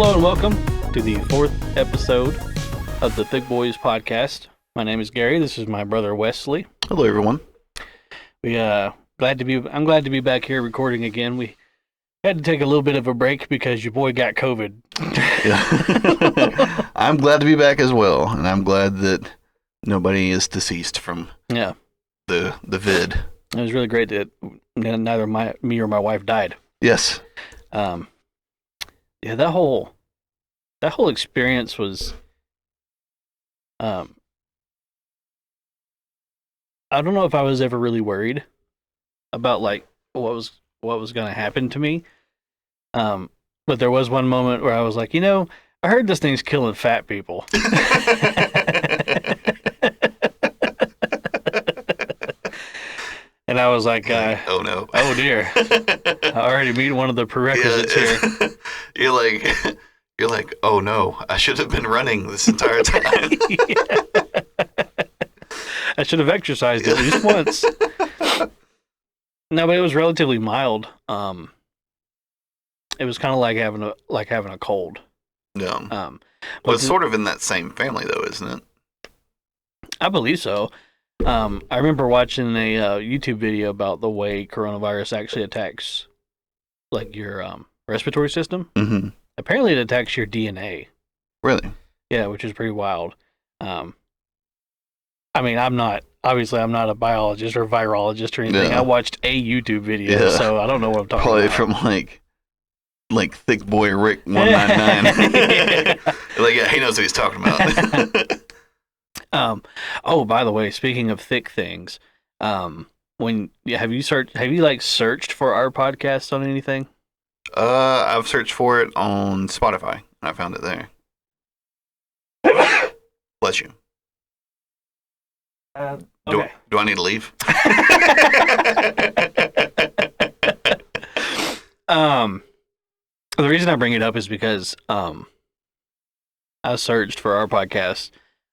Hello and welcome to the 4th episode of the Thicc Bois podcast. My name is Gary. This is my brother Wesley. Hello, everyone. I'm glad to be back here recording again. We had to take a little bit of a break because your boy got COVID. Yeah. I'm glad to be back as well, and I'm glad that nobody is deceased from the vid. It was really great that neither me or my wife died. Yes. Yeah, that whole experience was I don't know if I was ever really worried about like what was going to happen to me. But there was one moment where I was like, I heard this thing's killing fat people. And I was like, oh no. Oh dear. I already meet one of the prerequisites here. You're like, oh no, I should have been running this entire time. I should have exercised at least once. No, but it was relatively mild. It was kind of like having a cold. Yeah. Well, it's sort of in that same family though, isn't it? I believe so. I remember watching a YouTube video about the way coronavirus actually attacks like your respiratory system. Mm-hmm. Apparently it attacks your DNA. Really? Yeah, which is pretty wild. I mean, I'm not a biologist or virologist or anything. Yeah. I watched a YouTube video, so I don't know what I'm talking Probably about. from like Thicc Bois Rick 199. Like, yeah, he knows what he's talking about. Oh, by the way, speaking of thick things, have you searched for our podcast on anything? I've searched for it on Spotify. I found it there. Bless you. Okay. Do I need to leave? The reason I bring it up is because I searched for our podcast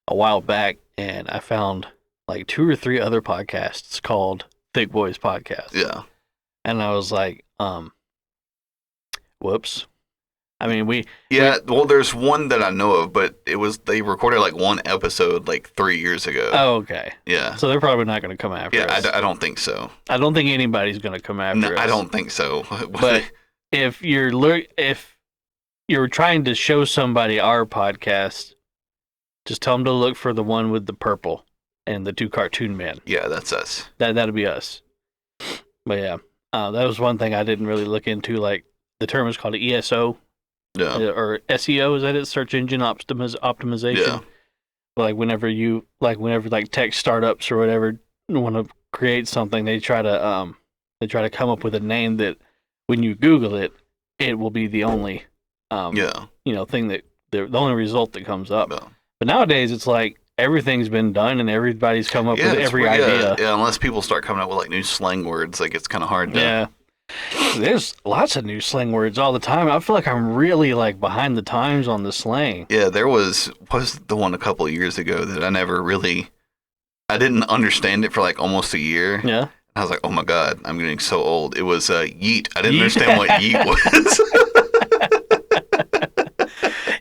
a while back, and I found like 2 or 3 other podcasts called Thicc Bois Podcast. Yeah. And I was like, whoops. I mean, well, there's one that I know of, but they recorded like one episode like 3 years ago. Oh, okay. Yeah. So they're probably not going to come after us. Yeah, I don't think so. I don't think anybody's going to come after us. I don't think so. But if you're trying to show somebody our podcast, just tell them to look for the one with the purple and the 2 cartoon men. Yeah, that's us. That'll be us. But yeah, that was one thing I didn't really look into. Like the term is called ESO, or SEO. Is that it? Search engine optimization. Yeah. Like whenever tech startups or whatever want to create something, they try to come up with a name that when you Google it, it will be the only thing that the only result that comes up. Yeah. But nowadays, it's like everything's been done and everybody's come up with every idea. Yeah, unless people start coming up with like new slang words, like it's kind of hard to. Yeah. There's lots of new slang words all the time. I feel like I'm really like behind the times on the slang. Yeah, there was the one a couple of years ago that I didn't understand it for like almost a year. Yeah. I was like, oh my God, I'm getting so old. It was yeet. I didn't understand what yeet was.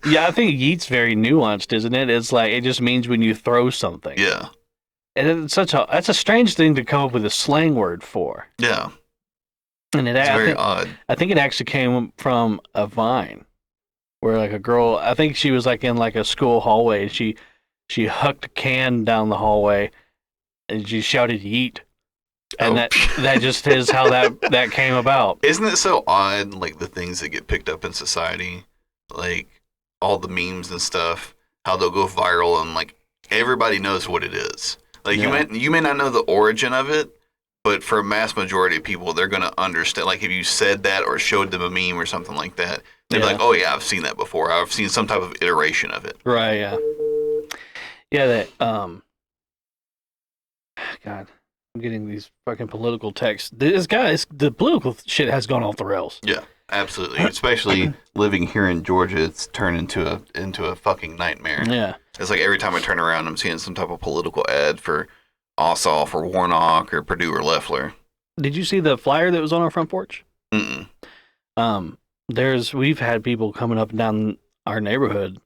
Yeah, I think yeet's very nuanced, isn't it? It's like, it just means when you throw something. Yeah. And that's a strange thing to come up with a slang word for. Yeah. And it's very odd. I think it actually came from a Vine where like a girl, I think she was like in like a school hallway, and she hucked a can down the hallway and she shouted yeet. And that just is how that came about. Isn't it so odd, like the things that get picked up in society, like all the memes and stuff, how they'll go viral and like everybody knows what it is. Like you may not know the origin of it, but for a mass majority of people, they're going to understand. Like if you said that or showed them a meme or something like that, they'd be like, oh yeah, I've seen that before. I've seen some type of iteration of it. Right, yeah. Yeah, that, God, I'm getting these fucking political texts. The political shit has gone off the rails. Yeah, absolutely. Especially living here in Georgia, it's turned into a fucking nightmare. Yeah. It's like every time I turn around, I'm seeing some type of political ad for Ossoff or Warnock or Purdue or Loeffler. Did you see the flyer that was on our front porch? Mm-mm. we've had people coming up and down our neighborhood,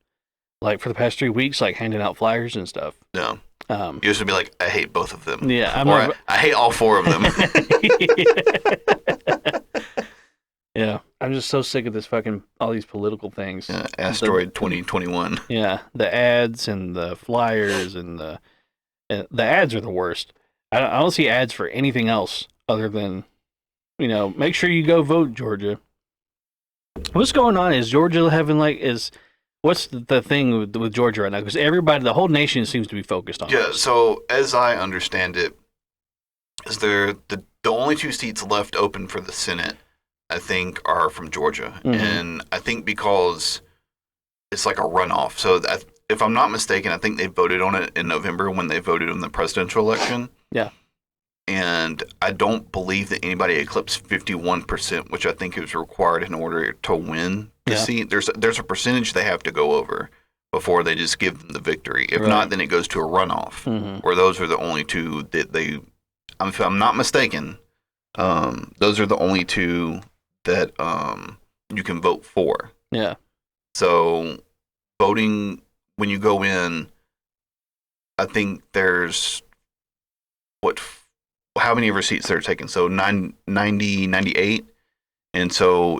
like for the past 3 weeks, like handing out flyers and stuff. Yeah. You used to be like, I hate both of them. Yeah, I hate all four of them. Yeah, I'm just so sick of this fucking all these political things. Asteroid 2021. Yeah, the ads and the flyers and the ads are the worst. I don't see ads for anything else other than, make sure you go vote, Georgia. What's going on? Is Georgia having what's the thing with Georgia right now? Because the whole nation seems to be focused on. Yeah. This. So as I understand it, is there the only 2 seats left open for the Senate, I think, are from Georgia, and I think because it's like a runoff. So if I'm not mistaken, I think they voted on it in November when they voted on the presidential election. Yeah. And I don't believe that anybody eclipsed 51%, which I think is required in order to win the seat. There's a percentage they have to go over before they just give them the victory. If not, then it goes to a runoff, where those are the only 2 that they, if I'm not mistaken, those are the only 2 that you can vote for. Yeah. So voting, when you go in, I think there's how many of our seats they're taking? So 98. And so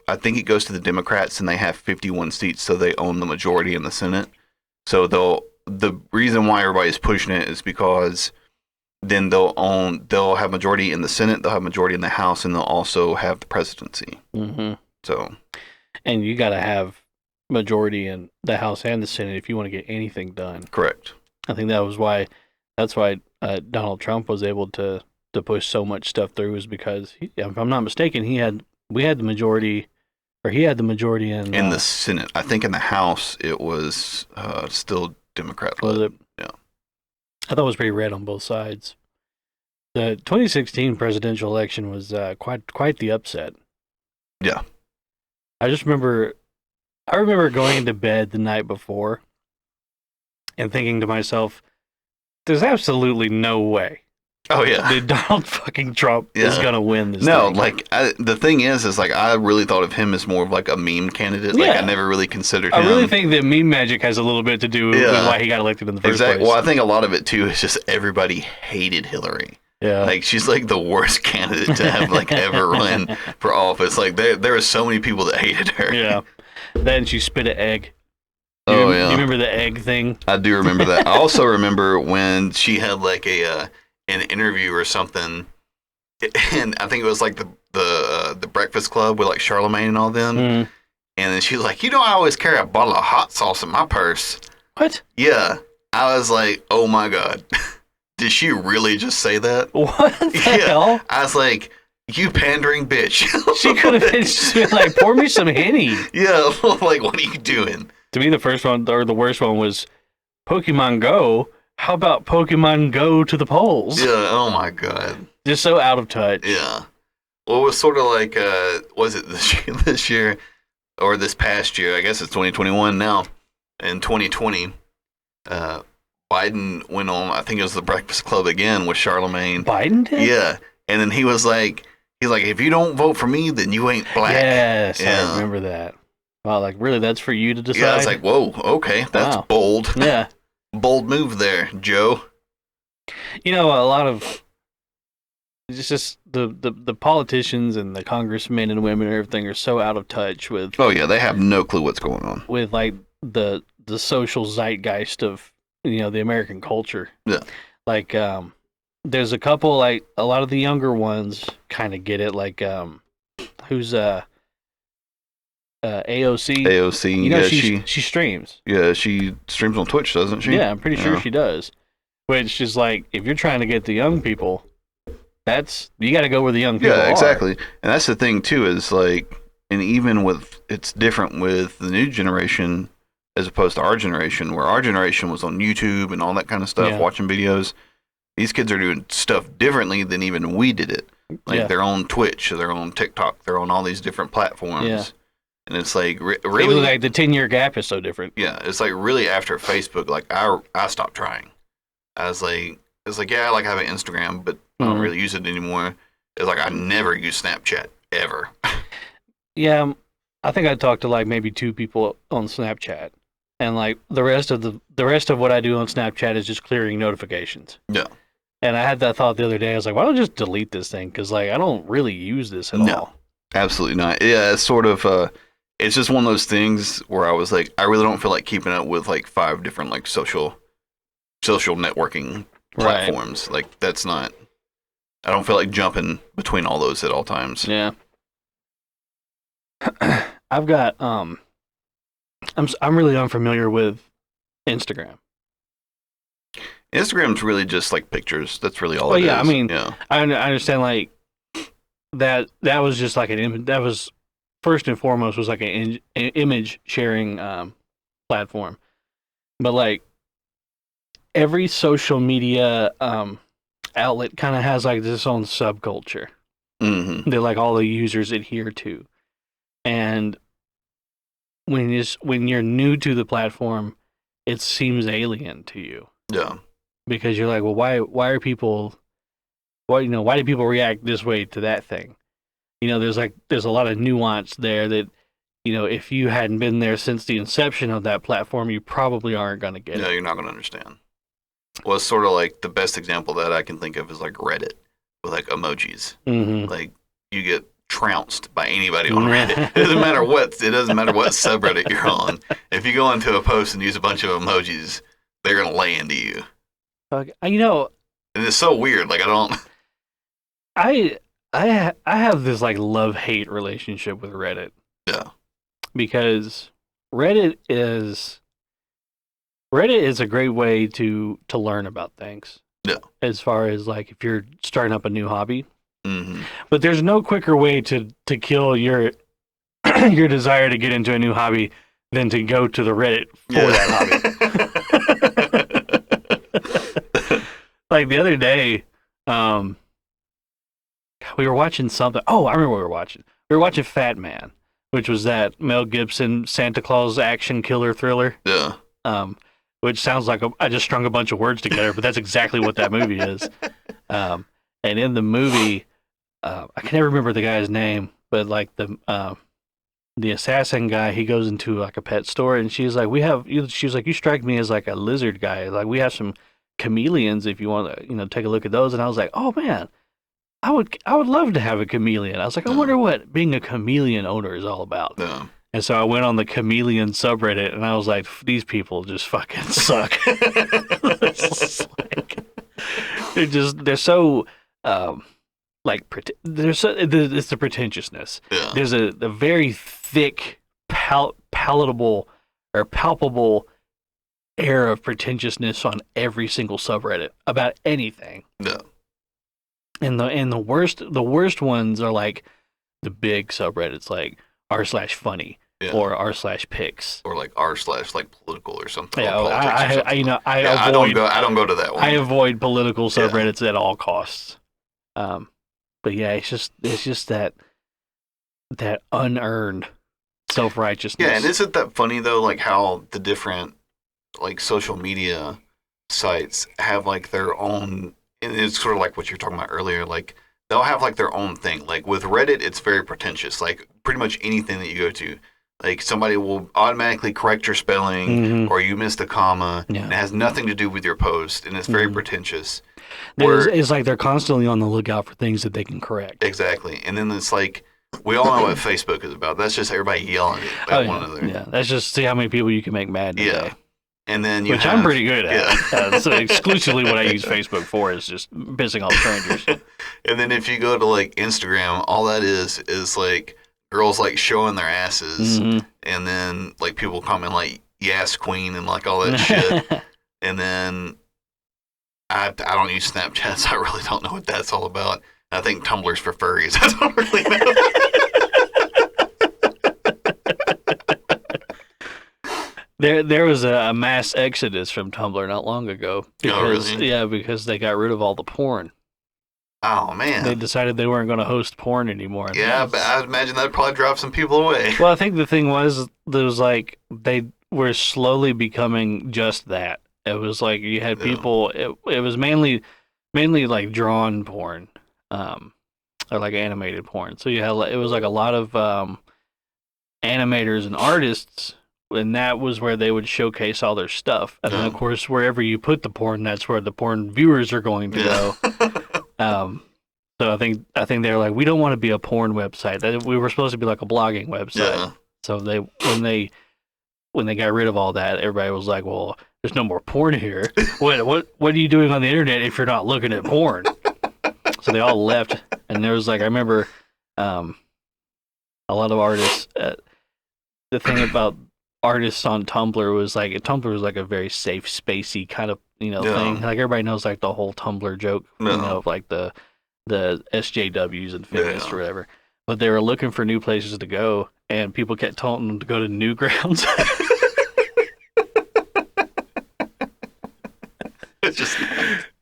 I think it goes to the Democrats and they have 51 seats, so they own the majority in the Senate. So the reason why everybody's pushing it is because then they'll have majority in the Senate, they'll have majority in the House, and they'll also have the presidency. Mm-hmm. So, and you got to have majority in the House and the Senate if you want to get anything done. Correct. I think that's why Donald Trump was able to push so much stuff through, is because if I'm not mistaken, he had the majority in the Senate. I think in the House it was still Democrat. Was it? Yeah. I thought it was pretty red on both sides. The 2016 presidential election was quite the upset. Yeah. I remember going into bed the night before and thinking to myself, there's absolutely no way. Oh, yeah. That Donald fucking Trump is going to win this thing. The thing is I really thought of him as more of like a meme candidate. Yeah. Like, I never really considered him. I really think that meme magic has a little bit to do with why he got elected in the first place. Well, I think a lot of it, too, is just everybody hated Hillary. Yeah. Like, she's like the worst candidate to have like ever run for office. Like, there were so many people that hated her. Yeah. Then she spit an egg. Yeah. Do you remember the egg thing? I do remember that. I also remember when she had like an interview or something, and I think it was like the Breakfast Club with like Charlemagne and all them, and then she was like, I always carry a bottle of hot sauce in my purse. What? Yeah. I was like, oh my God. Did she really just say that? What the hell? I was like, you pandering bitch. She could have just been like, pour me some Henny. Yeah, like, what are you doing? To me, the first one, or the worst one, was Pokemon Go. How about Pokemon Go to the polls? Yeah, oh my God. Just so out of touch. Yeah. Well, it was sort of like, was it this year or this past year? I guess it's 2021 now. In 2020, Biden went on, I think it was the Breakfast Club again with Charlemagne. Biden did? Yeah. And then he was like, if you don't vote for me, then you ain't black. Yes, yeah. I remember that. Wow, like, really, that's for you to decide? Yeah, I was like, whoa, okay, that's bold. Yeah. Bold move there, Joe. A lot of, it's just the politicians and the congressmen and women and everything are so out of touch with. Oh, yeah, they have no clue what's going on. With, like, the social zeitgeist of, the American culture. Yeah. Like, there's a couple, like, a lot of the younger ones kind of get it, like, who's, AOC. AOC, she streams. Yeah, she streams on Twitch, doesn't she? Yeah, I'm pretty sure she does. Which is like, if you're trying to get the young people, you got to go where the young people are. Yeah, exactly. And that's the thing too, is like, and even it's different with the new generation as opposed to our generation, where our generation was on YouTube and all that kind of stuff, watching videos. These kids are doing stuff differently than even we did it. Like, they're on Twitch, they're on TikTok, they're on all these different platforms. Yeah. And it's like, really, even like the 10-year gap is so different. Yeah, it's like really after Facebook, like I stopped trying. I was like, yeah, I like having Instagram, but I don't really use it anymore. It's like I never use Snapchat ever. Yeah, I think I talked to like maybe two people on Snapchat, and like the rest of what I do on Snapchat is just clearing notifications. Yeah. And I had that thought the other day. I was like, why don't I just delete this thing? Because like I don't really use this at No, all. absolutely not. Yeah, it's sort of it's just one of those things where I was like, I really don't feel like keeping up with like 5 different like social networking Right. platforms. Like that's not. I don't feel like jumping between all those at all times. Yeah. I've got I'm really unfamiliar with Instagram. Instagram's really just like pictures. That's really all Well, it yeah, I is. mean, Yeah. I understand like that was just like that was first and foremost was like an image sharing platform. But like every social media outlet kind of has like this own subculture Mm-hmm. that like all the users adhere to. And when you're new to the platform, it seems alien to you Yeah. because you're like, well, why are people why do people react this way to that thing? There's a lot of nuance there that if you hadn't been there since the inception of that platform, you probably aren't going to get No, it. you're not gonna understand. Well, it's sort of like the best example that I can think of is like Reddit with like emojis. Mm-hmm. Like you get trounced by anybody on Reddit. It doesn't matter what subreddit you're on. If you go into a post and use a bunch of emojis, they're gonna lay into you. You know, And it's so weird. Like I don't. I I have this like love hate relationship with Reddit Yeah. because Reddit is Reddit is a great way to learn about things. Yeah. As far as like if you're starting up a new hobby, Mm-hmm. but there's no quicker way to kill your your desire to get into a new hobby than to go to the Reddit for that hobby. Like the other day, we were watching something. Oh, I remember what we were watching. We were watching Fat Man, which was that Mel Gibson Santa Claus action killer thriller. Yeah. Um, which sounds like I just strung a bunch of words together, but that's exactly what that movie is. And in the movie, I can never remember the guy's name, but like the assassin guy, he goes into like a pet store, and she's like, she's like, you strike me as like a lizard guy. Like we have some chameleons if you want to, take a look at those. And I was like, oh man, I would love to have a chameleon. I was like, I wonder what being a chameleon owner is all about. Yeah. And so I went on the chameleon subreddit, and I was like, these people just fucking suck. They're so it's the pretentiousness. Yeah. There's a very thick, palatable or palpable air of pretentiousness on every single subreddit about anything. Yeah. And the worst ones are like the big subreddits like r/funny Yeah. or r/pics. Or like r/like political or something. Yeah, or politics or something. I don't go to that one. I avoid political subreddits at all costs. But yeah, it's just that unearned self-righteousness. Yeah, and isn't that funny though? Like how the different like social media sites have like their own. And it's sort of like what you're talking about earlier. Like they'll have like their own thing. Like with Reddit, it's very pretentious. Like pretty much anything that you go to, like somebody will automatically correct your spelling or you missed a comma. Yeah. And it has nothing to do with your post, and it's very pretentious. It's like they're constantly on the lookout for things that they can correct. Exactly, and then it's like we all know what Facebook is about. That's just everybody yelling at one another. Yeah, that's just see how many people you can make mad in a day. And then Which I'm pretty good at. Yeah. So exclusively what I use Facebook for is just pissing off strangers. And then if you go to like Instagram, all that is like girls like showing their asses, and then like people comment like "Yes, Queen" and like all that shit. And then I don't use Snapchat, so I really don't know what that's all about. I think Tumblr's for furries. I don't really know. There was a mass exodus from Tumblr not long ago. Because, really? Yeah, because they got rid of all the porn. Oh man! They decided they weren't going to host porn anymore. Yeah, but I imagine that'd probably drive some people away. Well, I think the thing was like they were slowly becoming just that. It was like you had people. It was mainly like drawn porn, or like animated porn. So you had it was like a lot of animators and artists, and that was where they would showcase all their stuff. And then, of course, wherever you put the porn, that's where the porn viewers are going to go. So I think they're like, we don't want to be a porn website. We were supposed to be like a blogging website. Yeah. So when they got rid of all that, everybody was like, well, there's no more porn here. What are you doing on the internet if you're not looking at porn? So they all left, and there was like, I remember a lot of artists. The thing about artists on Tumblr was like, a very safe, spacey kind of thing. Like everybody knows like the whole Tumblr joke, of like the SJWs and feminists or whatever. But they were looking for new places to go, and people kept telling them to go to Newgrounds.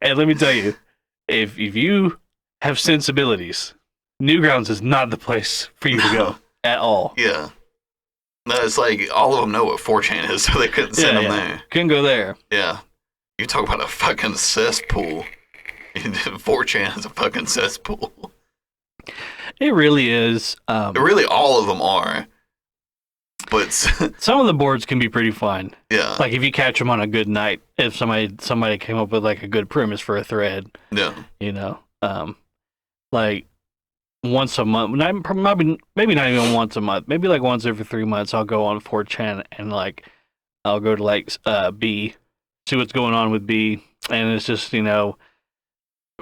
And let me tell you, if you have sensibilities, Newgrounds is not the place for you to go at all. Yeah. No, it's like all of them know what 4chan is, so they couldn't send them there. Couldn't go there. Yeah. You talk about a fucking cesspool. 4chan is a fucking cesspool. It really is. Really, all of them are. But some of the boards can be pretty fun. Yeah. Like if you catch them on a good night, if somebody came up with like a good premise for a thread. Yeah. Like once a month, maybe not even once a month, maybe like once every 3 months, I'll go on 4chan and like I'll go to like B, see what's going on with B, and it's just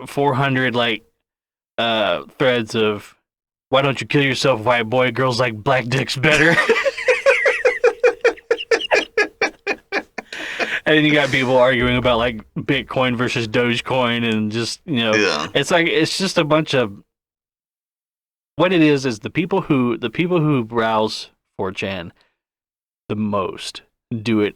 400 like threads of why don't you kill yourself, white boy? Girls like black dicks better. And then you got people arguing about like Bitcoin versus Dogecoin, and just it's just a bunch of what it is the people who browse 4chan the most do it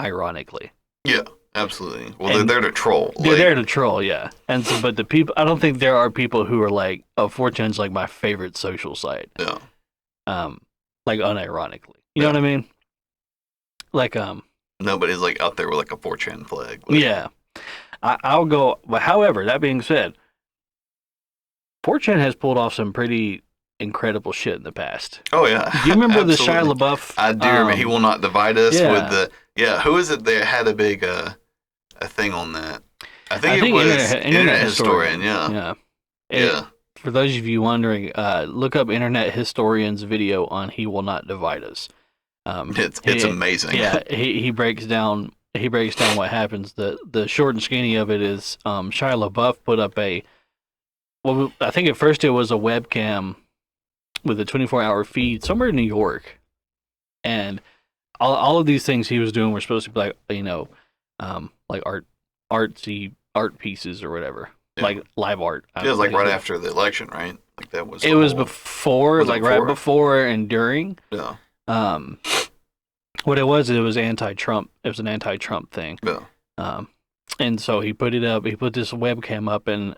ironically. Yeah, absolutely. Well, they're there to troll. They're there to troll, yeah. And so, but the people, I don't think there are people who are like, oh, 4chan's like my favorite social site. Yeah. Like unironically, you know what I mean? Like nobody's like out there with like a 4chan flag. Yeah. I'll go. But however, that being said, 4chan has pulled off some pretty incredible shit in the past. Oh yeah. Do you remember the Shia LaBeouf? I do remember. He will not divide us yeah. with the Who is it that had a big a thing on that? I think it was Internet Historian. Yeah. For those of you wondering, look up Internet Historian's video on "He Will Not Divide Us." It's amazing. Yeah, he breaks down what happens. The short and skinny of it is Shia LaBeouf put up I think at first it was a webcam with a 24-hour feed somewhere in New York, and all of these things he was doing were supposed to be like like artsy art pieces or whatever, like live art. It was like right after the election, right? Like that was. It was before, like right before and during. Yeah. What it was anti-Trump. It was an anti-Trump thing. Yeah. And so he put it up. He put this webcam up in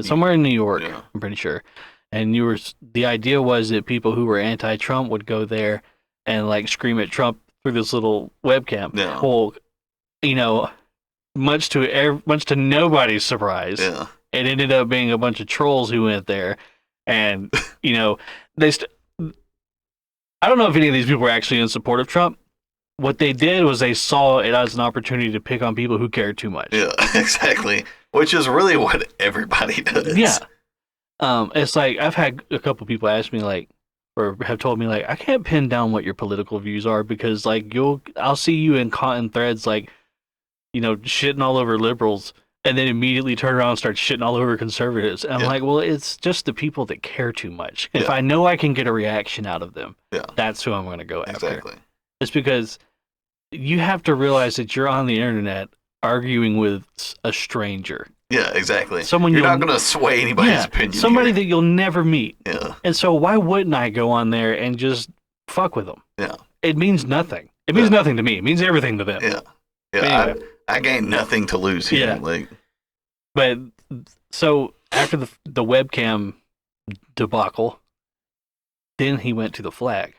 somewhere in New York. Yeah. I'm pretty sure. And the idea was that people who were anti-Trump would go there and like scream at Trump through this little webcam. Yeah. Well, much to nobody's surprise, yeah. It ended up being a bunch of trolls who went there, and I don't know if any of these people were actually in support of Trump. What they did was they saw it as an opportunity to pick on people who cared too much. Yeah, exactly. Which is really what everybody does. Yeah. It's like I've had a couple people ask me like, or have told me like, I can't pin down what your political views are because like I'll see you in threads like, shitting all over liberals, and then immediately turn around and start shitting all over conservatives. And I'm like, well, it's just the people that care too much. If I know I can get a reaction out of them, that's who I'm going to go after. Exactly. It's because you have to realize that you're on the internet arguing with a stranger. Yeah, exactly. You're not going to sway anybody's opinion. Somebody that you'll never meet. Yeah. And so why wouldn't I go on there and just fuck with them? Yeah. It means nothing. It means nothing to me. It means everything to them. Yeah. Yeah. Anyway. I gained nothing to lose here. Yeah. But so after the webcam debacle, then he went to the flag.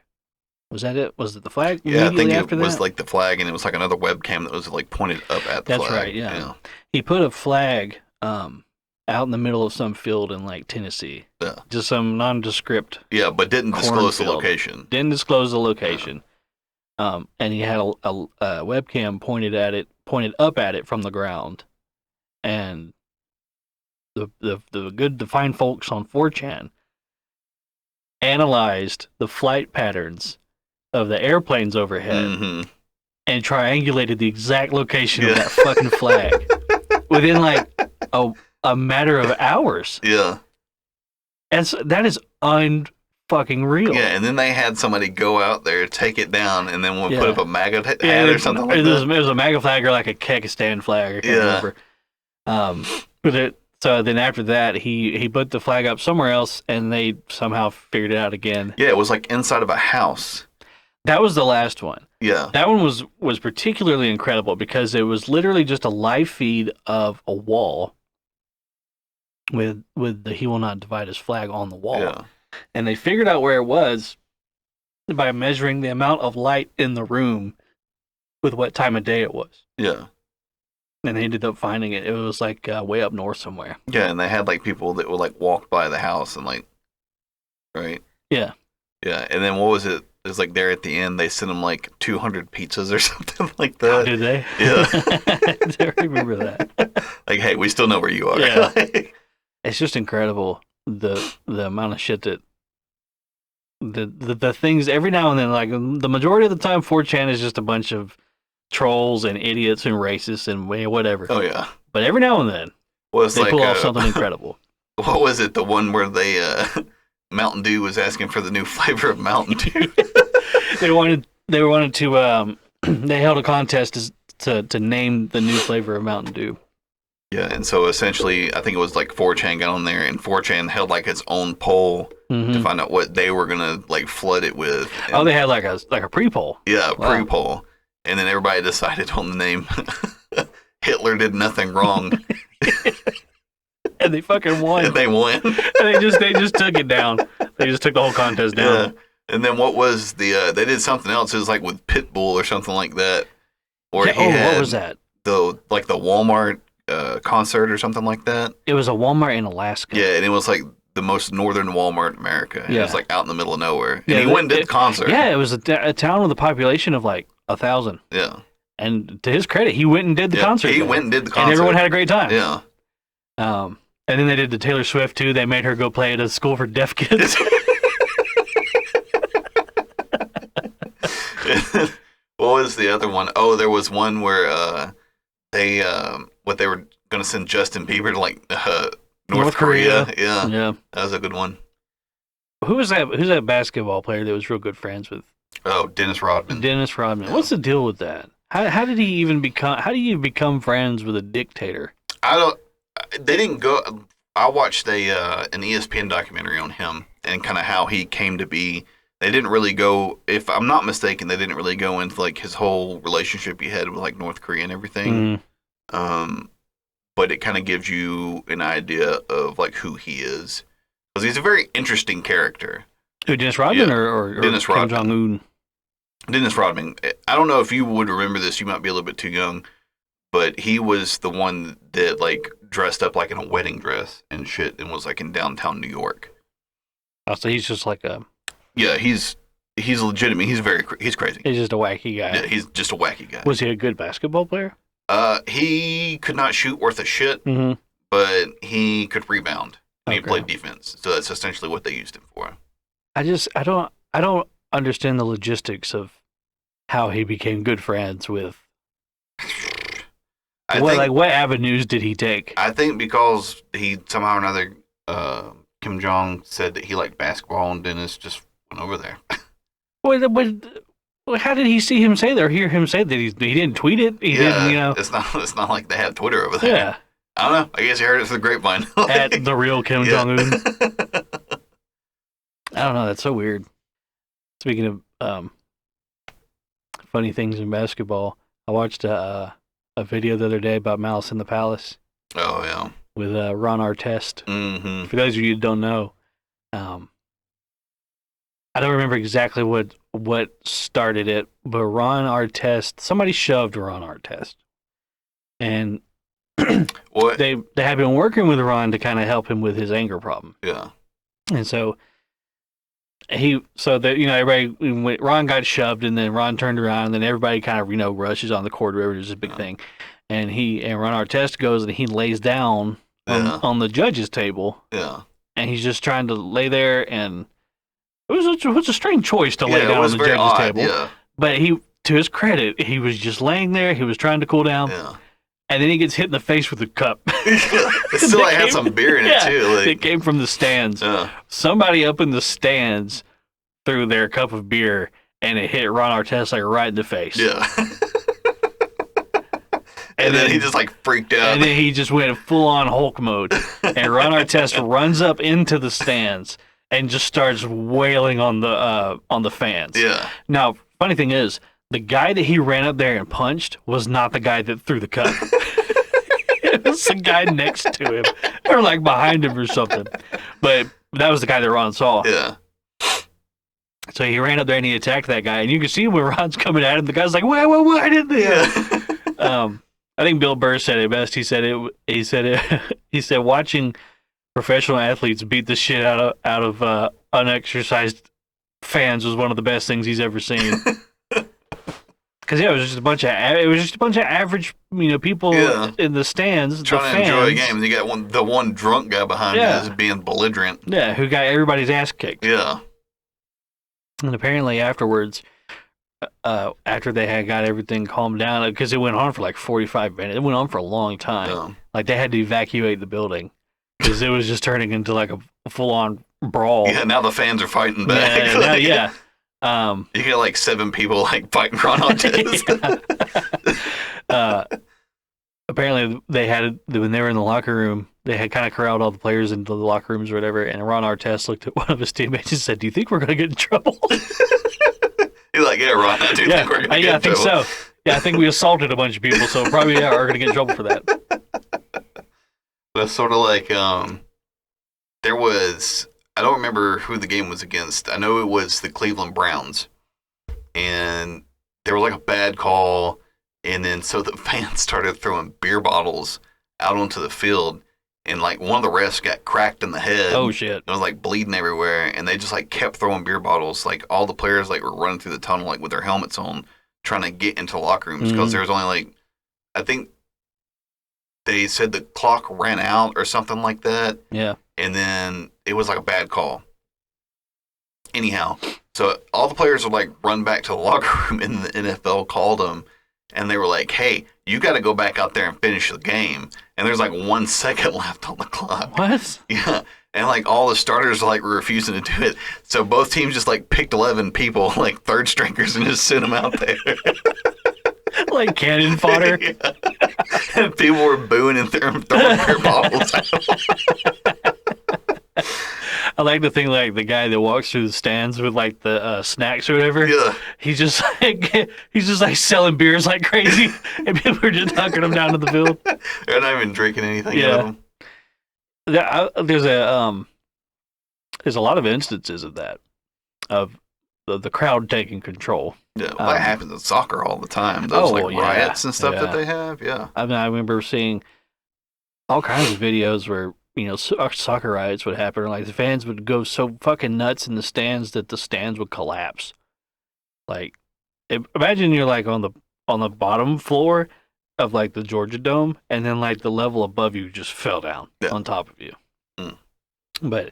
Was that it? Was it the flag? Yeah, I think it was like the flag, and it was like another webcam that was like pointed up at the flag. That's right. Yeah. He put a flag out in the middle of some field in like Tennessee. Yeah. Just some nondescript. Yeah, but didn't disclose the Cornfield. location. Didn't disclose the location. And he had a webcam pointed up at it from the ground. And the fine folks on 4chan analyzed the flight patterns of the airplanes overhead and triangulated the exact location of that fucking flag within like a matter of hours. Yeah. And so that is unfucking real. Yeah, and then they had somebody go out there, take it down, and then we'll put up a MAGA hat or something like that. It was a MAGA flag or like a Kyrgyzstan flag. I can't remember. So then after that, he put the flag up somewhere else, and they somehow figured it out again. Yeah, it was like inside of a house. That was the last one. Yeah. That one was particularly incredible because it was literally just a live feed of a wall with the "He Will Not Divide Us" flag on the wall. Yeah. And they figured out where it was by measuring the amount of light in the room with what time of day it was. Yeah. And they ended up finding it. It was like way up north somewhere. Yeah, and they had like people that would like walk by the house and like, right? Yeah. Yeah, and then what was it? It was like there at the end, they sent them like 200 pizzas or something like that. Oh, did they? Yeah. I remember that. Like, hey, we still know where you are. Yeah. It's just incredible the amount of shit that the things every now and then, like the majority of the time 4chan is just a bunch of trolls and idiots and racists and whatever. Oh yeah. But every now and then they pull off something incredible. What was it? The one where they Mountain Dew was asking for the new flavor of Mountain Dew. they wanted to they held a contest to name the new flavor of Mountain Dew. Yeah, and so essentially, I think it was like 4chan got on there, and 4chan held like its own poll to find out what they were gonna like flood it with. And, they had like a pre-poll. Yeah, pre-poll, and then everybody decided on the name. Hitler did nothing wrong. And they fucking won. And they won. And they just took it down. They just took the whole contest down. Yeah. And then what was the? They did something else. It was like with Pitbull or something like that. Or what was that? The Walmart concert or something like that. It was a Walmart in Alaska. Yeah, and it was like the most northern Walmart in America. Yeah. It was like out in the middle of nowhere. And he went and did the concert. Yeah, it was a town with a population of like 1,000. Yeah. And to his credit, he went and did the concert. He went and did the concert. And everyone had a great time. Yeah. And then they did the Taylor Swift too. They made her go play at a school for deaf kids. What was the other one? Oh, there was one where they were going to send Justin Bieber to like North Korea. Yeah. That was a good one. Who's that basketball player that was real good friends with? Oh, Dennis Rodman. Dennis Rodman. What's the deal with that? How did he even become? How do you become friends with a dictator? They didn't go. I watched an ESPN documentary on him and kind of how he came to be. They didn't really go. If I'm not mistaken, they didn't really go into like his whole relationship he had with like North Korea and everything. But it kind of gives you an idea of like who he is, because he's a very interesting character. Who, Dennis Rodman or Dennis Kim Rodman. Jong-un? Dennis Rodman. I don't know if you would remember this. You might be a little bit too young, but he was the one that like dressed up like in a wedding dress and shit and was like in downtown New York. Oh, so he's just like a... Yeah, he's legitimate. He's crazy. He's just a wacky guy. Yeah, he's just a wacky guy. Was he a good basketball player? He could not shoot worth a shit, but he could rebound. And he played defense. So that's essentially what they used him for. I don't understand the logistics of how he became good friends with... what avenues did he take? I think because he somehow or another, Kim Jong said that he liked basketball, and Dennis just went over there. How did he see him say that or hear him say that? He didn't tweet it? He didn't, you know? It's not like they have Twitter over there. Yeah. I don't know. I guess you heard it through the grapevine. At the real Kim Jong-un. I don't know. That's so weird. Speaking of funny things in basketball, I watched a video the other day about Malice in the Palace. Oh, yeah. With Ron Artest. Mm-hmm. For those of you who don't know, I don't remember exactly what started it, but Ron Artest, somebody shoved Ron Artest. And What? they had been working with Ron to kind of help him with his anger problem. Yeah. And so everybody, Ron got shoved, and then Ron turned around, and then everybody kind of, rushes on the court, whatever, it was a big thing. And Ron Artest goes and he lays down on the judge's table. Yeah. And he's just trying to lay there, and it was a strange choice to lay down on the judge's table. Yeah. But to his credit, he was just laying there, he was trying to cool down. Yeah. And then he gets hit in the face with a cup. It still had some beer in it, too. Like, it came from the stands. Somebody up in the stands threw their cup of beer, and it hit Ron Artest right in the face. Yeah. and then he just freaked out. And then he just went full-on Hulk mode. And Ron Artest runs up into the stands and just starts wailing on the fans. Yeah. Now, funny thing is, the guy that he ran up there and punched was not the guy that threw the cup. It was the guy next to him, or behind him or something. But that was the guy that Ron saw. Yeah. So he ran up there and he attacked that guy, and you can see when Ron's coming at him, the guy's like, "Why did they?" Yeah. I think Bill Burr said it best. He said watching professional athletes beat the shit out of unexercised fans was one of the best things he's ever seen. Because it was just a bunch of average people in the stands trying to enjoy the game. And you got the one drunk guy behind you is being belligerent. Yeah, who got everybody's ass kicked. Yeah. And apparently afterwards, after they had got everything calmed down, because it went on for 45 minutes. It went on for a long time. Yeah. They had to evacuate the building because it was just turning into a full-on brawl. Yeah, now the fans are fighting back. Yeah. You get 7 people fighting Ron Artest. Apparently when they were in the locker room, they had kind of corralled all the players into the locker rooms or whatever, and Ron Artest looked at one of his teammates and said, "Do you think we're going to get in trouble?" He's like, "Yeah, Ron, I do think we're going to get in trouble." I think so. Yeah, I think we assaulted a bunch of people, so probably are going to get in trouble for that. That's sort of there was, I don't remember who the game was against. I know it was the Cleveland Browns. And there was a bad call. And then so the fans started throwing beer bottles out onto the field. And one of the refs got cracked in the head. Oh, shit. It was bleeding everywhere. And they just kept throwing beer bottles. All the players were running through the tunnel with their helmets on, trying to get into locker rooms. Because there was only I think they said the clock ran out or something like that. Yeah. And then it was a bad call. Anyhow, so all the players would run back to the locker room, and the NFL called them, and they were like, "Hey, you got to go back out there and finish the game." And there's 1 second left on the clock. What? Yeah. And all the starters were refusing to do it. So both teams just picked 11 people, third stringers, and just sent them out there. Like cannon fodder. Yeah. And people were booing and throwing beer bottles out. I like to think the guy that walks through the stands with the snacks or whatever. Yeah. He's just selling beers like crazy, and people are just knocking them down to the field. They're not even drinking anything out of them. There's a lot of instances of that, of the crowd taking control. Yeah, that happens in soccer all the time. Those riots and stuff that they have. Yeah. I remember seeing all kinds of videos where soccer riots would happen, or the fans would go so fucking nuts in the stands that the stands would collapse. Imagine you're on the bottom floor of the Georgia Dome, and then the level above you just fell down on top of you. Mm. But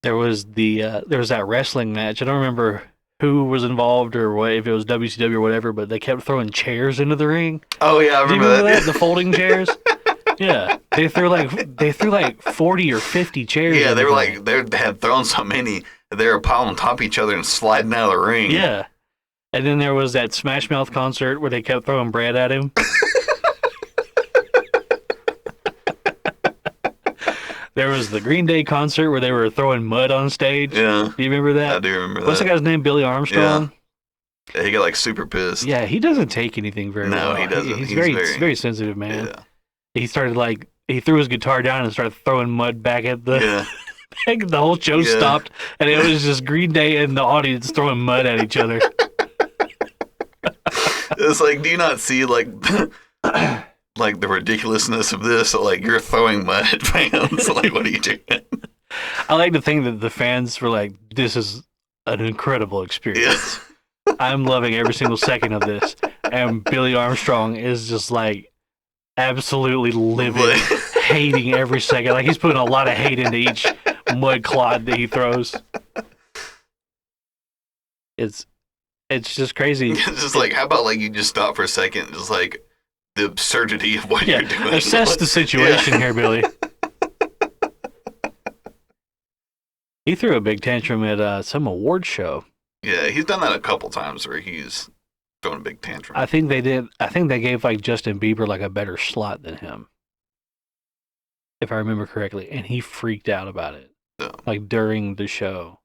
there was that wrestling match. I don't remember who was involved or what, if it was WCW or whatever, but they kept throwing chairs into the ring. Oh yeah, I remember that. The folding chairs. Yeah, they threw 40 or 50 chairs. Yeah, they had thrown so many that they were piling on top of each other and sliding out of the ring. Yeah, and then there was that Smash Mouth concert where they kept throwing bread at him. There was the Green Day concert where they were throwing mud on stage. Yeah, do you remember that? I do remember that. What's the guy's name? Billy Armstrong. Yeah, he got super pissed. Yeah, he doesn't take anything very well. No, he doesn't. He's very sensitive, man. Yeah. He started he threw his guitar down and started throwing mud back at the. Yeah. The whole show stopped, and it was just Green Day and the audience throwing mud at each other. It's do you not see like the ridiculousness of this. So, like, you're throwing mud at fans. Like, what are you doing? I like to think that the fans were like, "This is an incredible Yeah. experience. I'm loving every single second of this." And Billy Armstrong is just like absolutely livid, hating every second. Like he's putting a lot of hate into each mud clod that he throws. It's just crazy. It's just like, how about like you just stop for a second, and just like the absurdity of what Yeah, you're doing. assess the situation here, Billy. He threw a big tantrum at some award show. Yeah, he's done that a couple times where he's thrown a big tantrum. I think they did. I think they gave like Justin Bieber like a better slot than him, if I remember correctly, and he freaked out about it, Yeah. like during the show.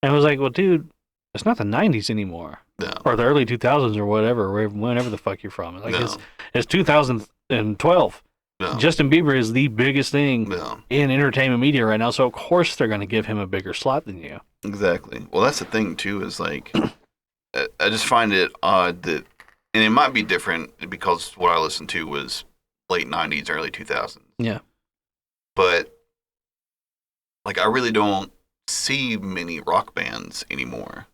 And I was like, "Well, dude, it's not the '90s anymore, No. or the early 2000s, or whatever, whenever the fuck you're from. Like No. it's 2012. No. Justin Bieber is the biggest thing No. in entertainment media right now, so of course they're going to give him a bigger slot than you." Exactly. Well, that's the thing too. Is like, I just find it odd that, and it might be different because what I listened to was late '90s, early 2000s. Yeah. But like, I really don't see many rock bands anymore.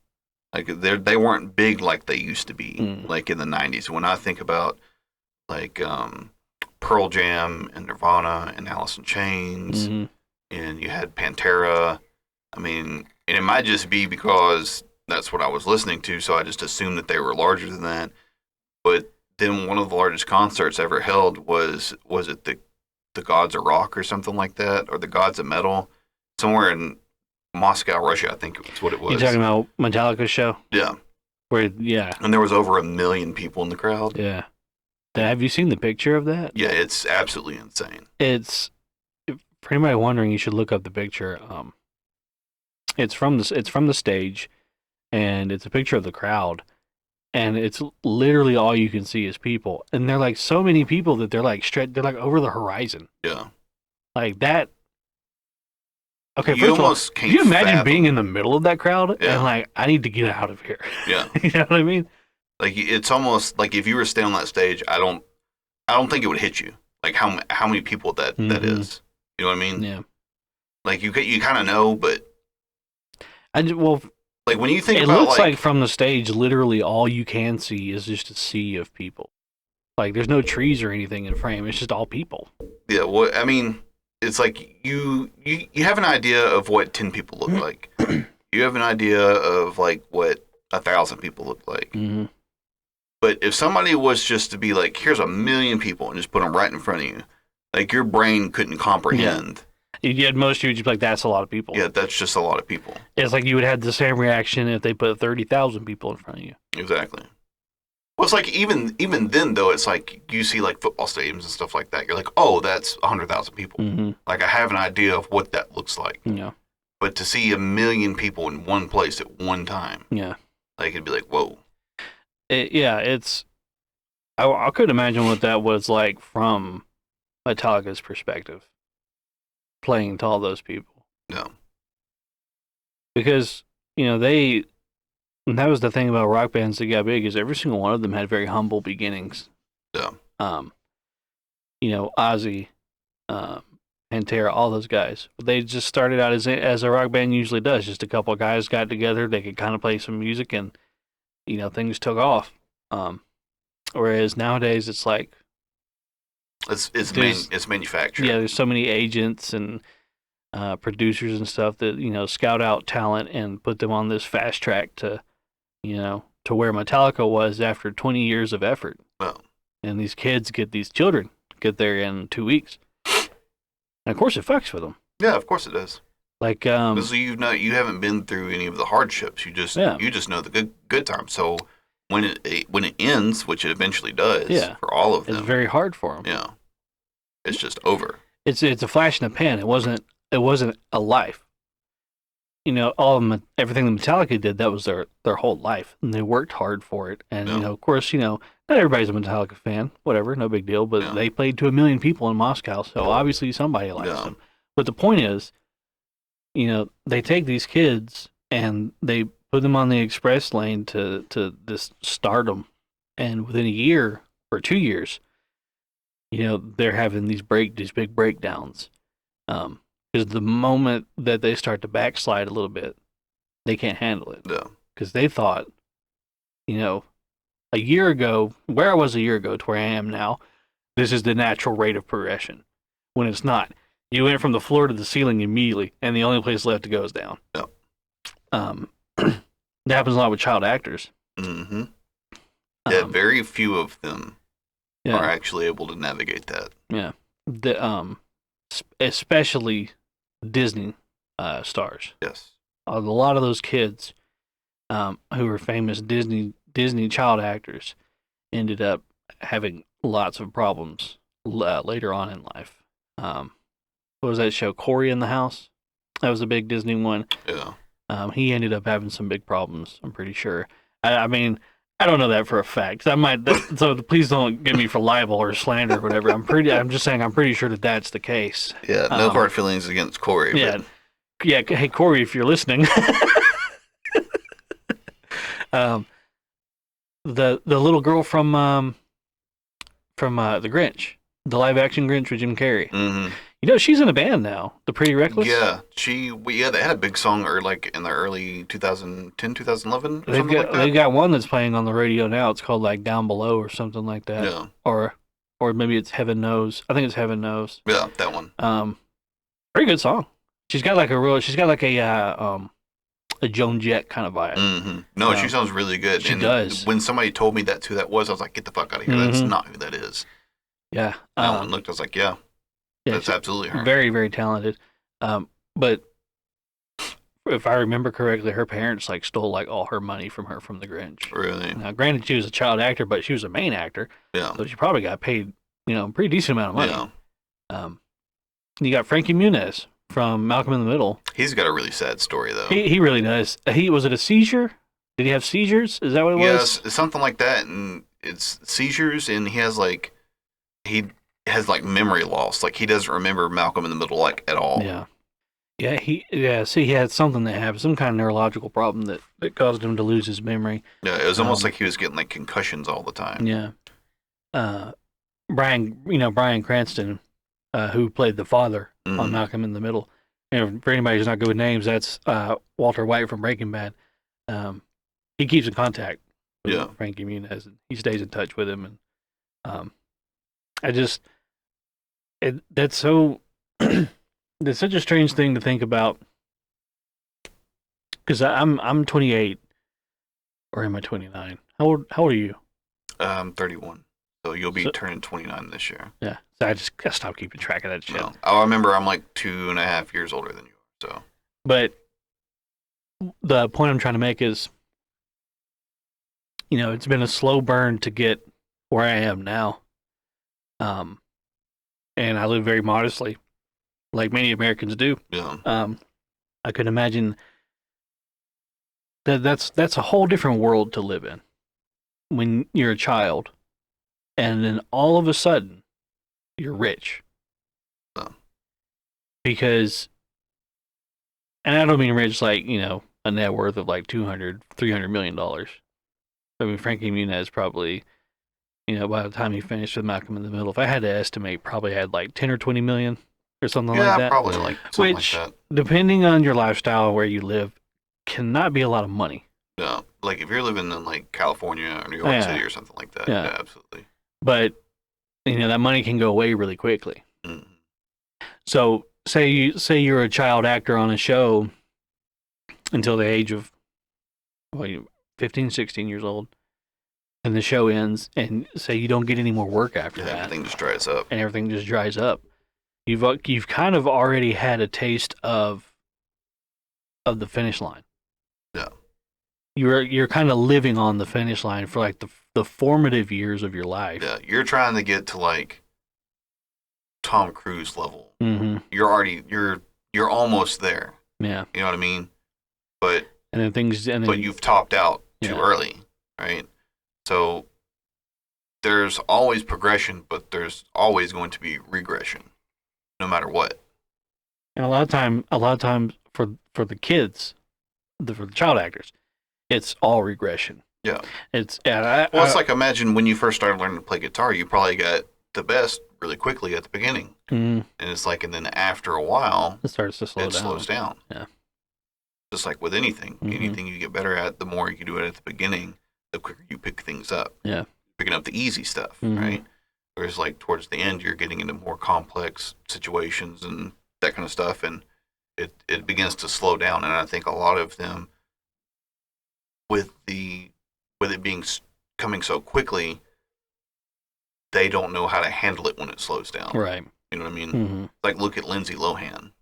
Like, they weren't big like they used to be, like in the '90s. When I think about like Pearl Jam and Nirvana and Alice in Chains, and you had Pantera. I mean, and it might just be because that's what I was listening to, so I just assumed that they were larger than that. But then one of the largest concerts ever held was it the Gods of Rock or something like that, or the Gods of Metal, somewhere in Moscow, Russia, I think it was what it was. You talking about Metallica's show? Yeah. Yeah. And there was over 1 million people in the crowd. Yeah. Have you seen the picture of that? Yeah, it's absolutely insane. It's, for anybody wondering, you should look up the picture. It's from the stage, and it's a picture of the crowd, and it's literally all you can see is people, and they're like so many people that they're like they're like over the horizon. Yeah. Like that. Okay, You first of all, almost can can't you imagine fathom. being in the middle of that crowd Yeah. and like, I need to get out of here? Yeah. You know what I mean? Like, it's almost like if you were to stay on that stage, I don't think it would hit you. Like how many people that is. You know what I mean? Yeah. Like you kind of know, but Well, like when you think it about looks like from the stage, literally all you can see is just a sea of people. Like there's no trees or anything in frame. It's just all people. yeah, what I mean, it's like you have an idea of what 10 people look like. You have an idea of like what 1,000 people look like. Mm-hmm. But if somebody was just to be like, here's 1 million people and just put them right in front of you, like your brain couldn't comprehend. At most, you would just be like, that's a lot of people. Yeah, that's just a lot of people. It's like you would have the same reaction if they put 30,000 people in front of you. Exactly. Well, it's like even then though, it's like you see like football stadiums and stuff like that. You're like, oh, that's 100,000 people. Mm-hmm. Like I have an idea of what that looks like. Yeah. But to see 1 million people in one place at one time, Yeah. like it'd be like, whoa. It's. I could imagine what that was like from Metallica's perspective, playing to all those people. No. Because, that was the thing about rock bands that got big, is every single one of them had very humble beginnings. Yeah. Ozzy, Pantera, all those guys. They just started out as a rock band usually does. Just a couple of guys got together, they could kind of play some music, and things took off. Whereas nowadays it's like It's manufactured. Yeah, there's so many agents and producers and stuff that scout out talent and put them on this fast track to where Metallica was after 20 years of effort. Well, And these children get there in 2 weeks. And of course it fucks with them. yeah, of course it does. Like Because you haven't been through any of the hardships. You just know the good times. So when it ends, which it eventually does, for all of them, it's very hard for them. yeah, it's just over. It's a flash in the pan. It wasn't a life. Everything that Metallica did, that was their whole life, and they worked hard for it. And of course, not everybody's a Metallica fan. Whatever, no big deal. But they played to 1 million people in Moscow, so obviously somebody likes them. But the point is, they take these kids and they put them on the express lane to this stardom, and within a year or 2 years, they're having these big breakdowns. Because the moment that they start to backslide a little bit, they can't handle it. Yeah. Because they thought, a year ago, where I was a year ago to where I am now, this is the natural rate of progression. When it's not. You went from the floor to the ceiling immediately, and the only place left to go is down. Yeah. That happens a lot with child actors. Mm-hmm. Yeah, very few of them are actually able to navigate that. Yeah. Especially Disney stars. Yes. A lot of those kids who are famous Disney child actors ended up having lots of problems later on in life. What was that show? Corey in the House? That was a big Disney one. Yeah. He ended up having some big problems, I'm pretty sure. I mean, I don't know that for a fact. So please don't get me for libel or slander or whatever. I'm just saying I'm pretty sure that that's the case. Yeah, no hard feelings against Corey. Yeah. But... Yeah, hey Corey, if you're listening. The little girl from the Grinch, the live action Grinch with Jim Carrey. Mm-hmm. She's in a band now, the Pretty Reckless. Yeah, they had a big song in the early 2010, 2011. They've got one that's playing on the radio now. It's called like Down Below or something like that. Yeah. Or maybe it's Heaven Knows. I think it's Heaven Knows. Yeah, that one. Very good song. She's got like a Joan Jett kind of vibe. Mm-hmm. No, she sounds really good. She does. When somebody told me that's who that was, I was like, get the fuck out of here. Mm-hmm. That's not who that is. Yeah. I went and looked, I was like, yeah that's absolutely her. Very, very talented. But if I remember correctly, her parents like stole like all her money from her from the Grinch. Really? Now, granted, she was a child actor, but she was a main actor. Yeah. So she probably got paid, a pretty decent amount of money. Yeah. You got Frankie Muniz from Malcolm in the Middle. He's got a really sad story though. He really does. Was it a seizure? Did he have seizures? Is that what it was? Yes, something like that. And it's seizures, and he has memory loss. Like he doesn't remember Malcolm in the Middle like at all. Yeah. Yeah, see, he had something that happened, some kind of neurological problem that caused him to lose his memory. Yeah, it was almost like he was getting like concussions all the time. Yeah. Bryan Cranston, who played the father on Malcolm in the Middle. For anybody who's not good with names, that's Walter White from Breaking Bad. He keeps in contact with Frankie Muniz, and he stays in touch with him. And that's so it's such a strange thing to think about, because I'm 28, or am I 29? How old are you? 31. So you'll be turning 29 this year. Yeah. So I just gotta stop keeping track of that shit. No. I remember I'm like 2.5 years older than you are. So. But the point I'm trying to make is, it's been a slow burn to get where I am now. And I live very modestly, like many Americans do. Yeah. I could imagine that's a whole different world to live in when you're a child, and then all of a sudden you're rich. Oh. Because, and I don't mean rich like, a net worth of like $200-300 million. I mean, Frankie Muniz probably, by the time he finished with Malcolm in the Middle, if I had to estimate, probably had like 10 or 20 million or something like that. Yeah, probably like something Which, like that. Depending on your lifestyle, where you live, cannot be a lot of money. Yeah, like if you're living in like California or New York City or something like that. Yeah, absolutely. But, that money can go away really quickly. Mm-hmm. So say you're a child actor on a show until the age of 15, 16 years old, and the show ends, and say you don't get any more work after that. Everything just dries up. And everything just dries up. You've kind of already had a taste of the finish line. Yeah. You're kind of living on the finish line for like the formative years of your life. Yeah, you're trying to get to like Tom Cruise level. Mm-hmm. You're almost there. Yeah. You know what I mean? But you've topped out too early, right? So there's always progression, but there's always going to be regression, no matter what. And a lot of times for the kids, for the child actors, it's all regression. Yeah. It's like imagine when you first started learning to play guitar, you probably got the best really quickly at the beginning. Mm. And it's like, and then after a while, It starts to slow it down. slows down. Yeah. Just like with anything. Mhm. Anything you get better at, the more you do it at the beginning, the quicker you pick things up. Yeah. Picking up the easy stuff, Mhm. right? Whereas like towards the end, you're getting into more complex situations and that kind of stuff, and it begins to slow down. And I think a lot of them, with it being coming so quickly, they don't know how to handle it when it slows down. Right. You know what I mean? Mm-hmm. Like look at Lindsay Lohan.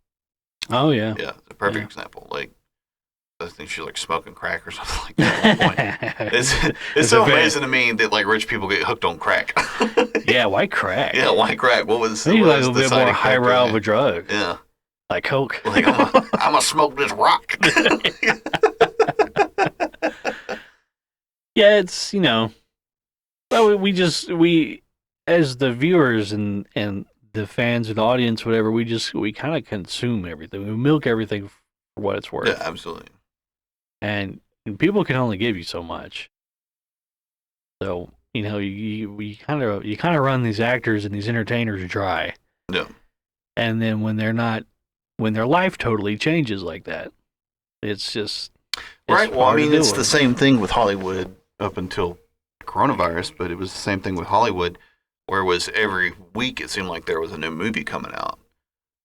Oh yeah. Yeah, the perfect example. Like I think she's like smoking crack or something like that at one point. It's so amazing to me that like rich people get hooked on crack. Yeah, why crack? Yeah, why crack? What was Maybe like the a bit more highbrow of a drug. Yeah, like coke. Like I'm gonna smoke this rock. Yeah, it's well, we as the viewers and the fans and the audience, whatever, we kind of consume everything. We milk everything for what it's worth. Yeah, absolutely. And people can only give you so much. So you kind of run these actors and these entertainers dry. Yeah. And then when their life totally changes like that, it's just right. Well, I mean, it's the same thing with Hollywood up until coronavirus, but it was the same thing with Hollywood, where it was every week it seemed like there was a new movie coming out.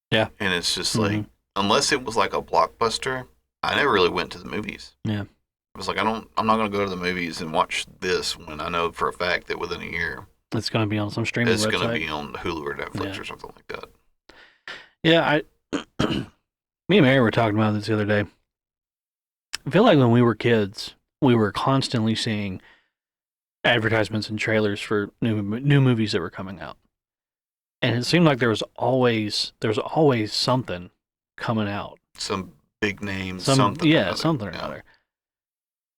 Yeah. And it's just like, unless it was like a blockbuster, I never really went to the movies. Yeah. I was like, I'm not going to go to the movies and watch this when I know for a fact that within a year it's going to be on some streaming website. It's going to be on Hulu or Netflix or something like that. Yeah, me and Mary were talking about this the other day. I feel like when we were kids, we were constantly seeing advertisements and trailers for new movies that were coming out, and it seemed like there was always something coming out. Some big name, something or another.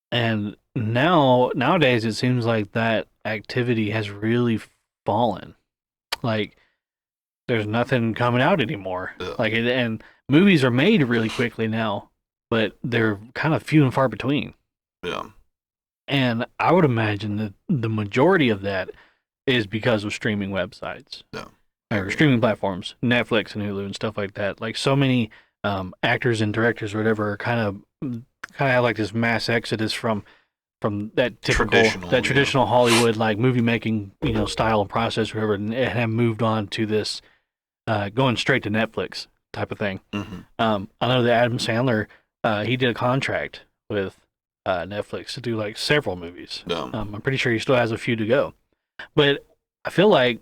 And nowadays, it seems like that activity has really fallen. Like, there's nothing coming out anymore. Yeah. Like, and movies are made really quickly now, but they're kind of few and far between. Yeah. And I would imagine that the majority of that is because of streaming websites. Yeah. Or streaming platforms, Netflix and Hulu and stuff like that. Like, so many actors and directors or whatever are kind of have like this mass exodus from that traditional Hollywood like movie making style and process or whatever, and have moved on to this going straight to Netflix type of thing. Mm-hmm. I know that Adam Sandler he did a contract with Netflix to do like several movies. No. I'm pretty sure he still has a few to go, but I feel like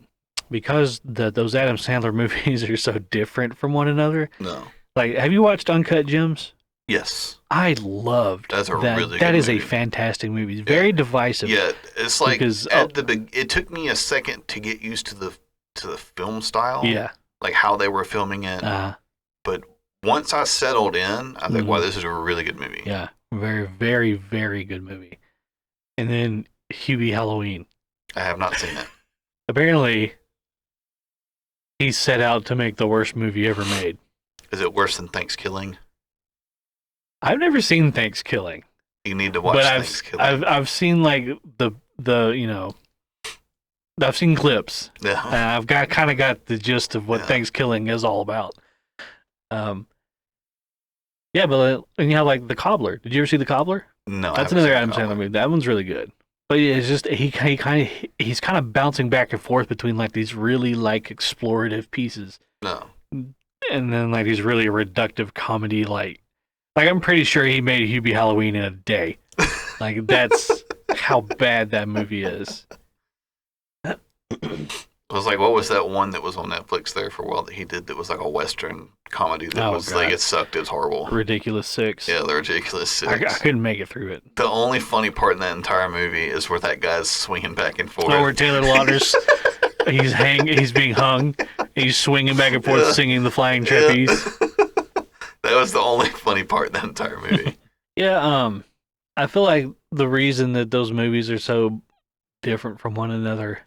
because those Adam Sandler movies are so different from one another. No. Like, have you watched Uncut Gems? Yes. I loved that. Really that is movie. A fantastic movie. It's very divisive. Yeah, it's like because, it took me a second to get used to the film style. Yeah. Like how they were filming it. But once I settled in, I think, wow, this is a really good movie. Yeah. Very, very, very good movie. And then Hubie Halloween. I have not seen it. Apparently, he set out to make the worst movie ever made. Is it worse than Thanksgiving? I've never seen Thanksgiving. You need to watch Thanksgiving. I've seen like the I've seen clips. Yeah. I've kind of got the gist of what Thanksgiving is all about. Yeah, but and you have like The Cobbler. Did you ever see The Cobbler? No. That's another Adam Sandler movie. That one's really good. But it's just he's kind of bouncing back and forth between like these really like explorative pieces. No. And then like these really reductive comedy like I'm pretty sure he made Hubie Halloween in a day. Like that's how bad that movie is. I was like, what was that one that was on Netflix there for a while that he did that was like a Western comedy that was God. Like it sucked, it was horrible. Ridiculous Six. Yeah, The Ridiculous Six. I couldn't make it through it. The only funny part in that entire movie is where that guy's swinging back and forth. Oh, where Taylor Lautner's he's being hung, he's swinging back and forth singing the Flying Trapeze. That was the only funny part in that entire movie. Yeah, I feel like the reason that those movies are so different from one another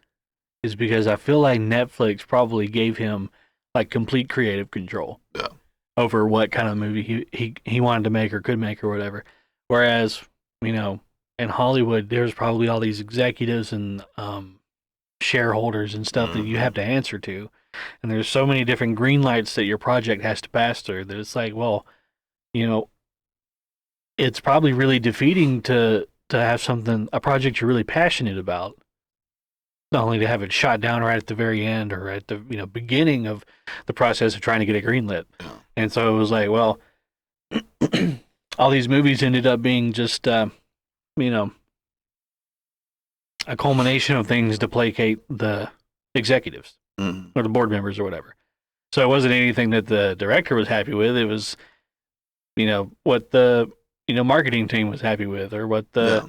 is because I feel like Netflix probably gave him like complete creative control over what kind of movie he wanted to make or could make or whatever. Whereas, in Hollywood, there's probably all these executives and shareholders and stuff that you have to answer to. And there's so many different green lights that your project has to pass through that it's like, well, you know, it's probably really defeating to have a project you're really passionate about, not only to have it shot down right at the very end or at the beginning of the process of trying to get it greenlit. Yeah. And so it was like, well, all these movies ended up being just a culmination of things to placate the executives or the board members or whatever. So it wasn't anything that the director was happy with. It was, what the marketing team was happy with, or what the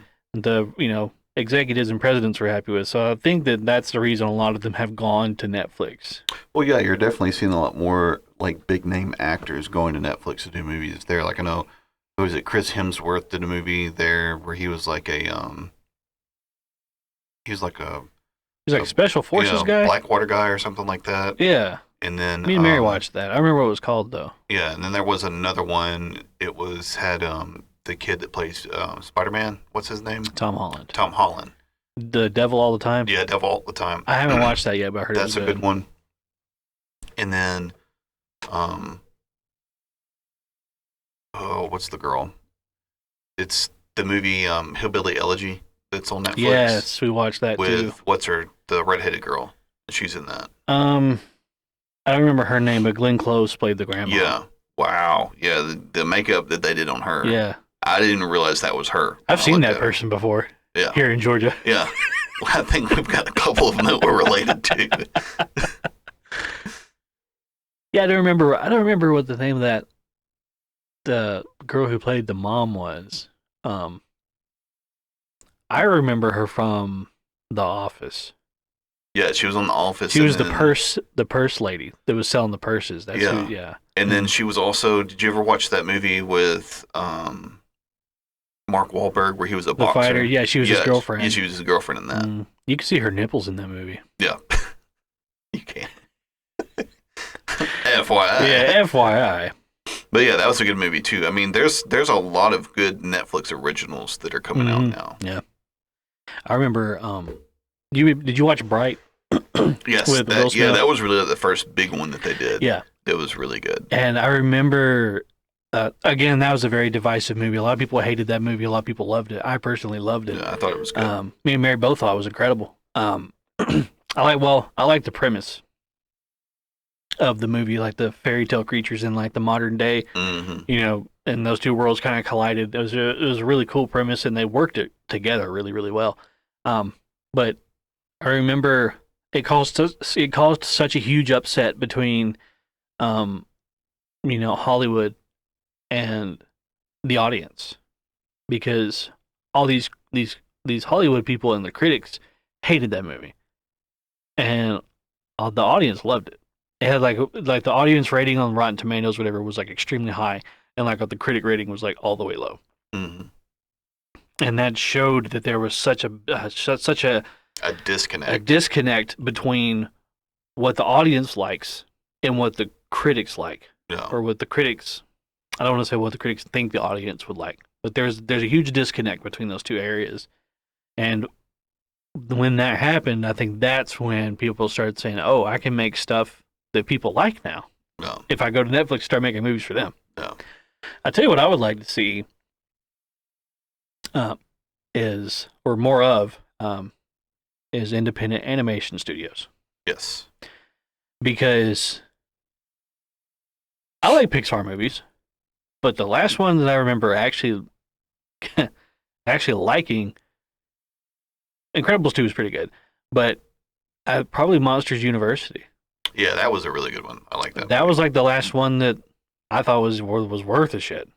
executives and presidents were happy with. So I think that that's the reason a lot of them have gone to Netflix. Well, yeah, you're definitely seeing a lot more like big name actors going to Netflix to do movies there. Like I know, who was it? Chris Hemsworth did a movie there where he was like a he's like a special forces guy, Blackwater guy or something like that. Yeah. And then me and Mary watched that. I remember what it was called though. Yeah, and then there was another one. It had the kid that plays Spider-Man. What's his name? Tom Holland. Tom Holland. The Devil All the Time. Yeah, Devil All the Time. I haven't watched that yet, but I heard that's it was a good one. And then, what's the girl? It's the movie Hillbilly Elegy that's on Netflix. Yes, we watched that too. With the redheaded girl. She's in that. I don't remember her name, but Glenn Close played the grandma. Yeah. Wow. Yeah, the makeup that they did on her. Yeah. I didn't realize that was her. I've seen that person before. Yeah. Here in Georgia. Yeah. Well, I think we've got a couple of them that we're related to. Yeah, I don't remember what the name of the girl who played the mom was. I remember her from The Office. Yeah, she was on The Office. She was the purse lady that was selling the purses. That's yeah. And then she was also. Did you ever watch that movie with Mark Wahlberg where he was a boxer? The fighter. Yeah, she was his girlfriend. Yeah, she was his girlfriend in that. You can see her nipples in that movie. Yeah, you can. FYI. Yeah, FYI. But yeah, that was a good movie too. I mean, there's a lot of good Netflix originals that are coming out now. Yeah, I remember. Did you watch Bright? Yes, that was really the first big one that they did. Yeah, that was really good. And I remember, again, that was a very divisive movie. A lot of people hated that movie. A lot of people loved it. I personally loved it. Yeah, I thought it was good. Me and Mary both thought it was incredible. I like the premise of the movie, like the fairy tale creatures in like the modern day. Mm-hmm. And those two worlds kind of collided. It was a really cool premise, and they worked it together really, really well. But I remember it caused such a huge upset between, Hollywood and the audience, because all these Hollywood people and the critics hated that movie, and the audience loved it. It had like the audience rating on Rotten Tomatoes, whatever, was like extremely high, and like the critic rating was like all the way low. Mm-hmm. And that showed that there was such a disconnect. A disconnect between what the audience likes and what the critics like. Yeah. Or what the critics, I don't want to say what the critics think the audience would like, but there's a huge disconnect between those two areas. And when that happened, I think that's when people started saying, oh, I can make stuff that people like now. Yeah. If I go to Netflix, start making movies for them. Yeah. I tell you what I would like to see is independent animation studios. Yes. Because I like Pixar movies, but the last one that I remember actually liking, Incredibles 2 was pretty good, but probably Monsters University. Yeah, that was a really good one. I like that. That was like the last one that I thought was worth a shit.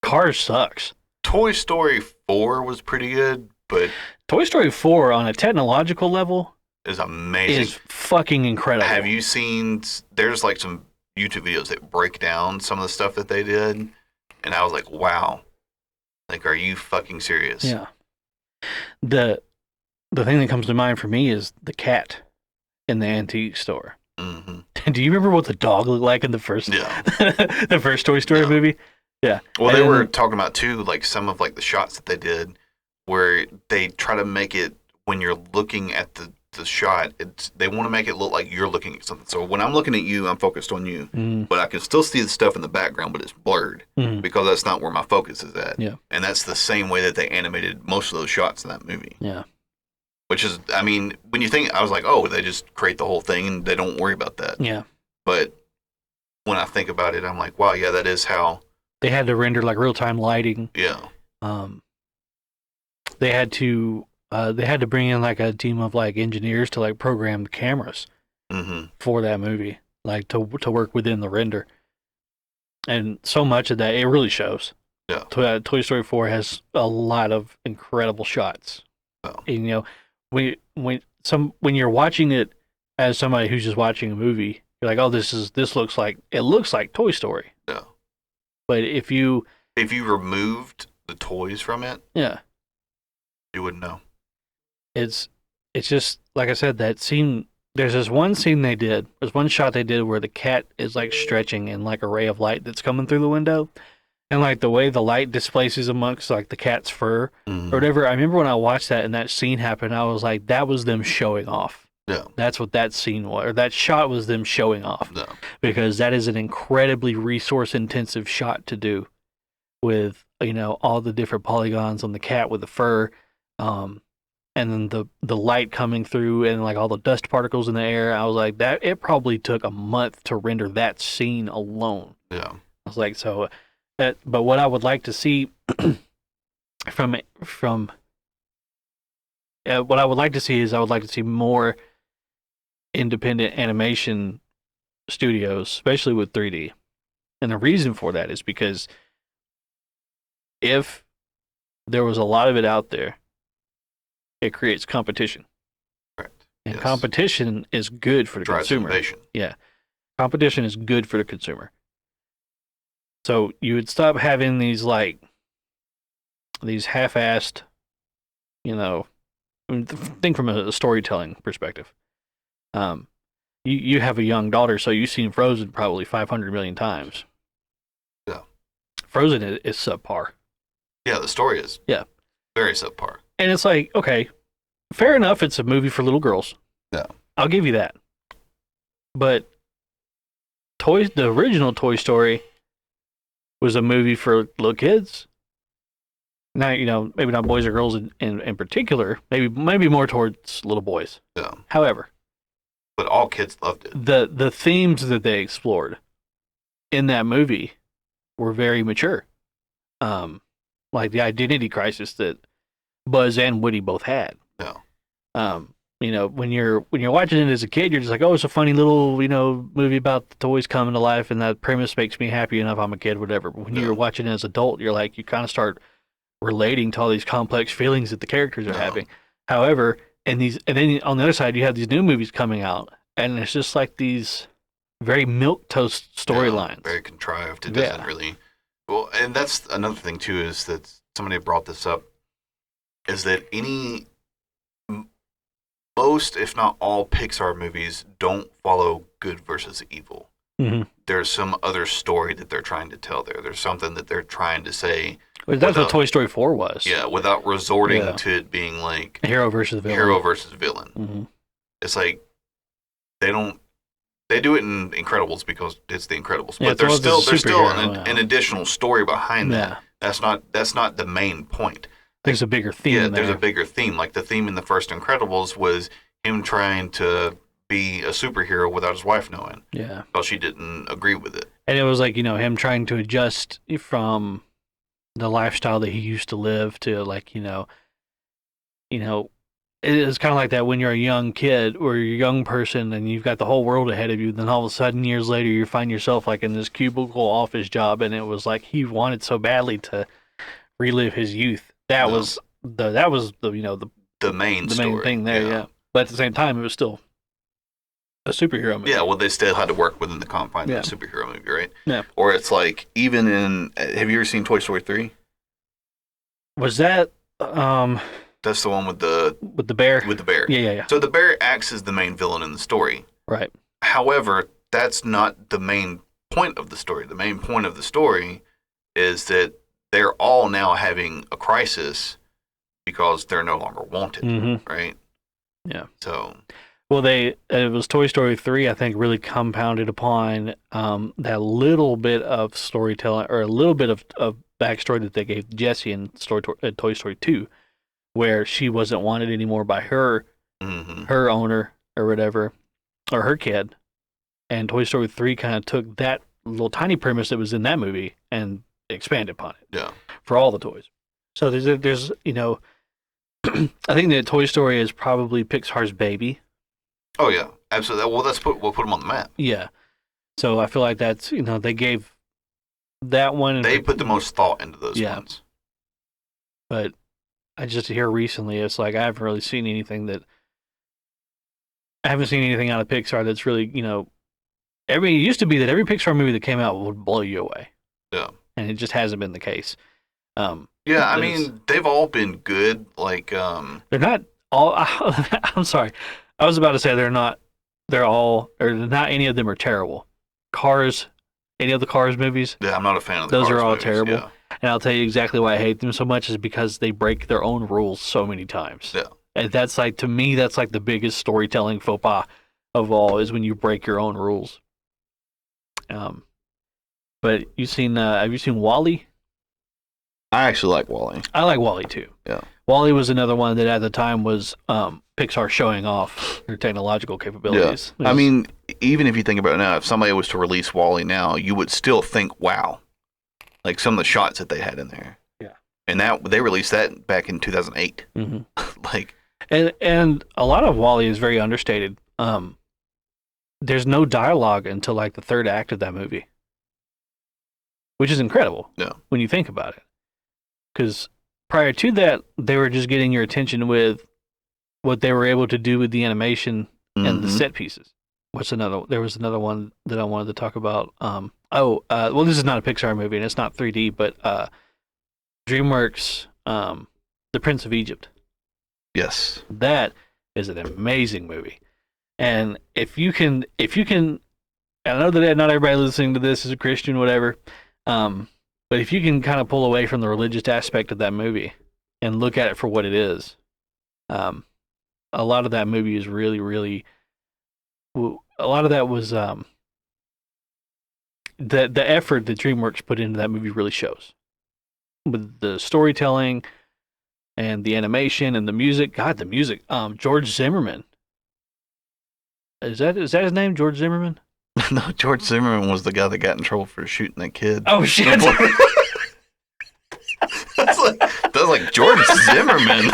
Cars sucks. Toy Story 4 was pretty good, but Toy Story 4 on a technological level is amazing. Is fucking incredible. Have you seen? There's like some YouTube videos that break down some of the stuff that they did, and I was like, wow, like, are you fucking serious? Yeah. The thing that comes to mind for me is the cat in the antique store. Mm-hmm. Do you remember what the dog looked like in the first the first Toy Story movie? Yeah. Well, they were talking about too, like some of like the shots that they did, where they try to make it when you're looking at the the shot, they want to make it look like you're looking at something. So when I'm looking at you, I'm focused on you, but I can still see the stuff in the background, but it's blurred because that's not where my focus is at. Yeah. And that's the same way that they animated most of those shots in that movie. Yeah. Which is, I mean, when you think, I was like, oh, they just create the whole thing and they don't worry about that. Yeah. But when I think about it, I'm like, wow, yeah, that is how they had to render like real-time lighting. Yeah. They had to bring in like a team of like engineers to like program the cameras for that movie, like to work within the render. And so much of that, it really shows. Yeah. Toy Story 4 has a lot of incredible shots. Oh. And, you know, when you're watching it as somebody who's just watching a movie, you're like, oh, this looks like Toy Story. Yeah. But if you removed the toys from it, yeah, you wouldn't know. It's just like I said, that scene. There's this one scene there's one shot they did where the cat is like stretching in like a ray of light that's coming through the window, and like the way the light displaces amongst like the cat's fur or whatever. I remember when I watched that and that scene happened, I was like, that was them showing off. Yeah. That's what that scene was, or that shot was them showing off. No. Because that is an incredibly resource intensive shot to do with, you know, all the different polygons on the cat with the fur. And then the light coming through and like all the dust particles in the air. I was like, that it probably took a month to render that scene alone. Yeah. I was like, so that, but what I would like to see what I would like to see is I would like to see more independent animation studios, especially with 3D. And the reason for that is because if there was a lot of it out there, it creates competition. Correct. And competition is good for the consumer. Innovation. Yeah. Competition is good for the consumer. So you would stop having these half-assed, you know, I mean, think from a storytelling perspective. You have a young daughter, so you've seen Frozen probably 500 million times. Yeah. Frozen is subpar. Yeah, the story is. Yeah. Very subpar. And it's like, okay, fair enough, it's a movie for little girls. Yeah. I'll give you that. But the original Toy Story was a movie for little kids. Now, you know, maybe not boys or girls in particular, maybe more towards little boys. Yeah. However, but all kids loved it. The themes that they explored in that movie were very mature. Like the identity crisis that Buzz and Woody both had. Yeah. You know, when you're watching it as a kid, you're just like, oh, it's a funny little, you know, movie about the toys coming to life, and that premise makes me happy enough. I'm a kid, whatever. But when you're watching it as an adult, you're like, you kind of start relating to all these complex feelings that the characters are having. However, and then on the other side, you have these new movies coming out, and it's just like these very milquetoast storylines. Very contrived. It doesn't really. Well, and that's another thing too, is that somebody brought this up, is that most, if not all, Pixar movies don't follow good versus evil. Mm-hmm. There's some other story that they're trying to tell there. There's something that they're trying to say. Well, that's what Toy Story 4 was. Yeah, without resorting to it being like hero versus villain. Mm-hmm. It's like they do it in Incredibles because it's the Incredibles, but there's still an additional story behind that. That's not the main point. There's a bigger theme. Yeah, there's a bigger theme. Like the theme in the first Incredibles was him trying to be a superhero without his wife knowing. Yeah, because she didn't agree with it. And it was like, you know, him trying to adjust from the lifestyle that he used to live to, like, you know, it's kind of like that when you're a young kid or you're a young person and you've got the whole world ahead of you. Then all of a sudden, years later, you find yourself like in this cubicle office job, and it was like he wanted so badly to relive his youth. That was the main thing there. Yeah. But at the same time, it was still a superhero movie. Yeah, well, they still had to work within the confines of a superhero movie, right? Yeah. Or it's like, even in, have you ever seen Toy Story 3? Was that, that's the one with the bear? With the bear. Yeah. So the bear acts as the main villain in the story. Right. However, that's not the main point of the story. The main point of the story is that they're all now having a crisis because they're no longer wanted, right? Yeah. So Well, it was Toy Story 3, I think, really compounded upon that little bit of storytelling or a little bit of backstory that they gave Jessie in Toy Story 2, where she wasn't wanted anymore by her owner or whatever, or her kid. And Toy Story 3 kind of took that little tiny premise that was in that movie and expanded upon it. Yeah. For all the toys. So there's I think that Toy Story is probably Pixar's baby. Oh yeah, absolutely. Well, we'll put them on the map. Yeah. So I feel like that's they gave that one. They put the most thought into those ones. But I just hear recently, it's like I haven't really seen anything out of Pixar that's really it used to be that every Pixar movie that came out would blow you away. Yeah. And it just hasn't been the case. Yeah, I mean, they've all been good. Like, they're not all. I'm sorry, I was about to say they're not. They're all, or not any of them are terrible. Cars, any of the Cars movies. Yeah, I'm not a fan of those. Cars Are all movies, terrible. Yeah. And I'll tell you exactly why I hate them so much is because they break their own rules so many times. Yeah. And that's like, to me, that's like the biggest storytelling faux pas of all is when you break your own rules. But have you seen WALL-E? I actually like WALL-E. I like WALL-E too. Yeah. WALL-E was another one that at the time was Pixar showing off their technological capabilities. Yeah. I mean, even if you think about it now, if somebody was to release WALL-E now, you would still think, wow. Like some of the shots that they had in there. Yeah. And they released that back in 2008. Mm-hmm. Like, and a lot of WALL-E is very understated. There's no dialogue until like the third act of that movie, which is incredible. Yeah. When you think about it, because prior to that, they were just getting your attention with what they were able to do with the animation and the set pieces. There was another one that I wanted to talk about. Well, this is not a Pixar movie and it's not 3D, but DreamWorks, The Prince of Egypt. yes. That is an amazing movie. And if you can, I know that not everybody listening to this is a Christian, whatever. But if you can kind of pull away from the religious aspect of that movie and look at it for what it is, a lot of that movie is really, really. A lot of that was the effort that DreamWorks put into that movie really shows, with the storytelling and the animation and the music. God, the music. George Zimmerman. Is that his name, George Zimmerman? No, George Zimmerman was the guy that got in trouble for shooting that kid. Oh shit! That's like George Zimmerman.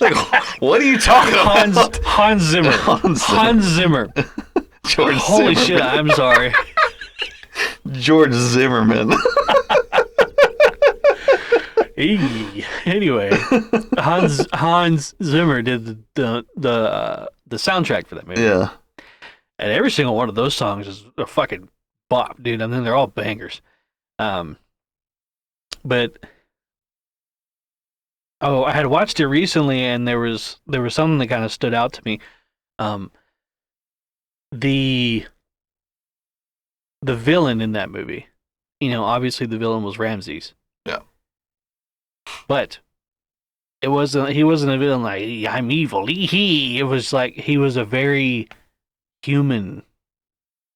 Like, what are you talking about? Hans Zimmer. Hans Zimmer. George Holy Zimmerman. shit! I'm sorry. George Zimmerman. Anyway, Hans Zimmer did the soundtrack for that movie. Yeah. And every single one of those songs is a fucking bop, dude. I mean, they're all bangers. But I had watched it recently, and there was something that kind of stood out to me. The villain in that movie, obviously the villain was Ramses. Yeah. But he wasn't a villain like I'm evil. It was like he was a very human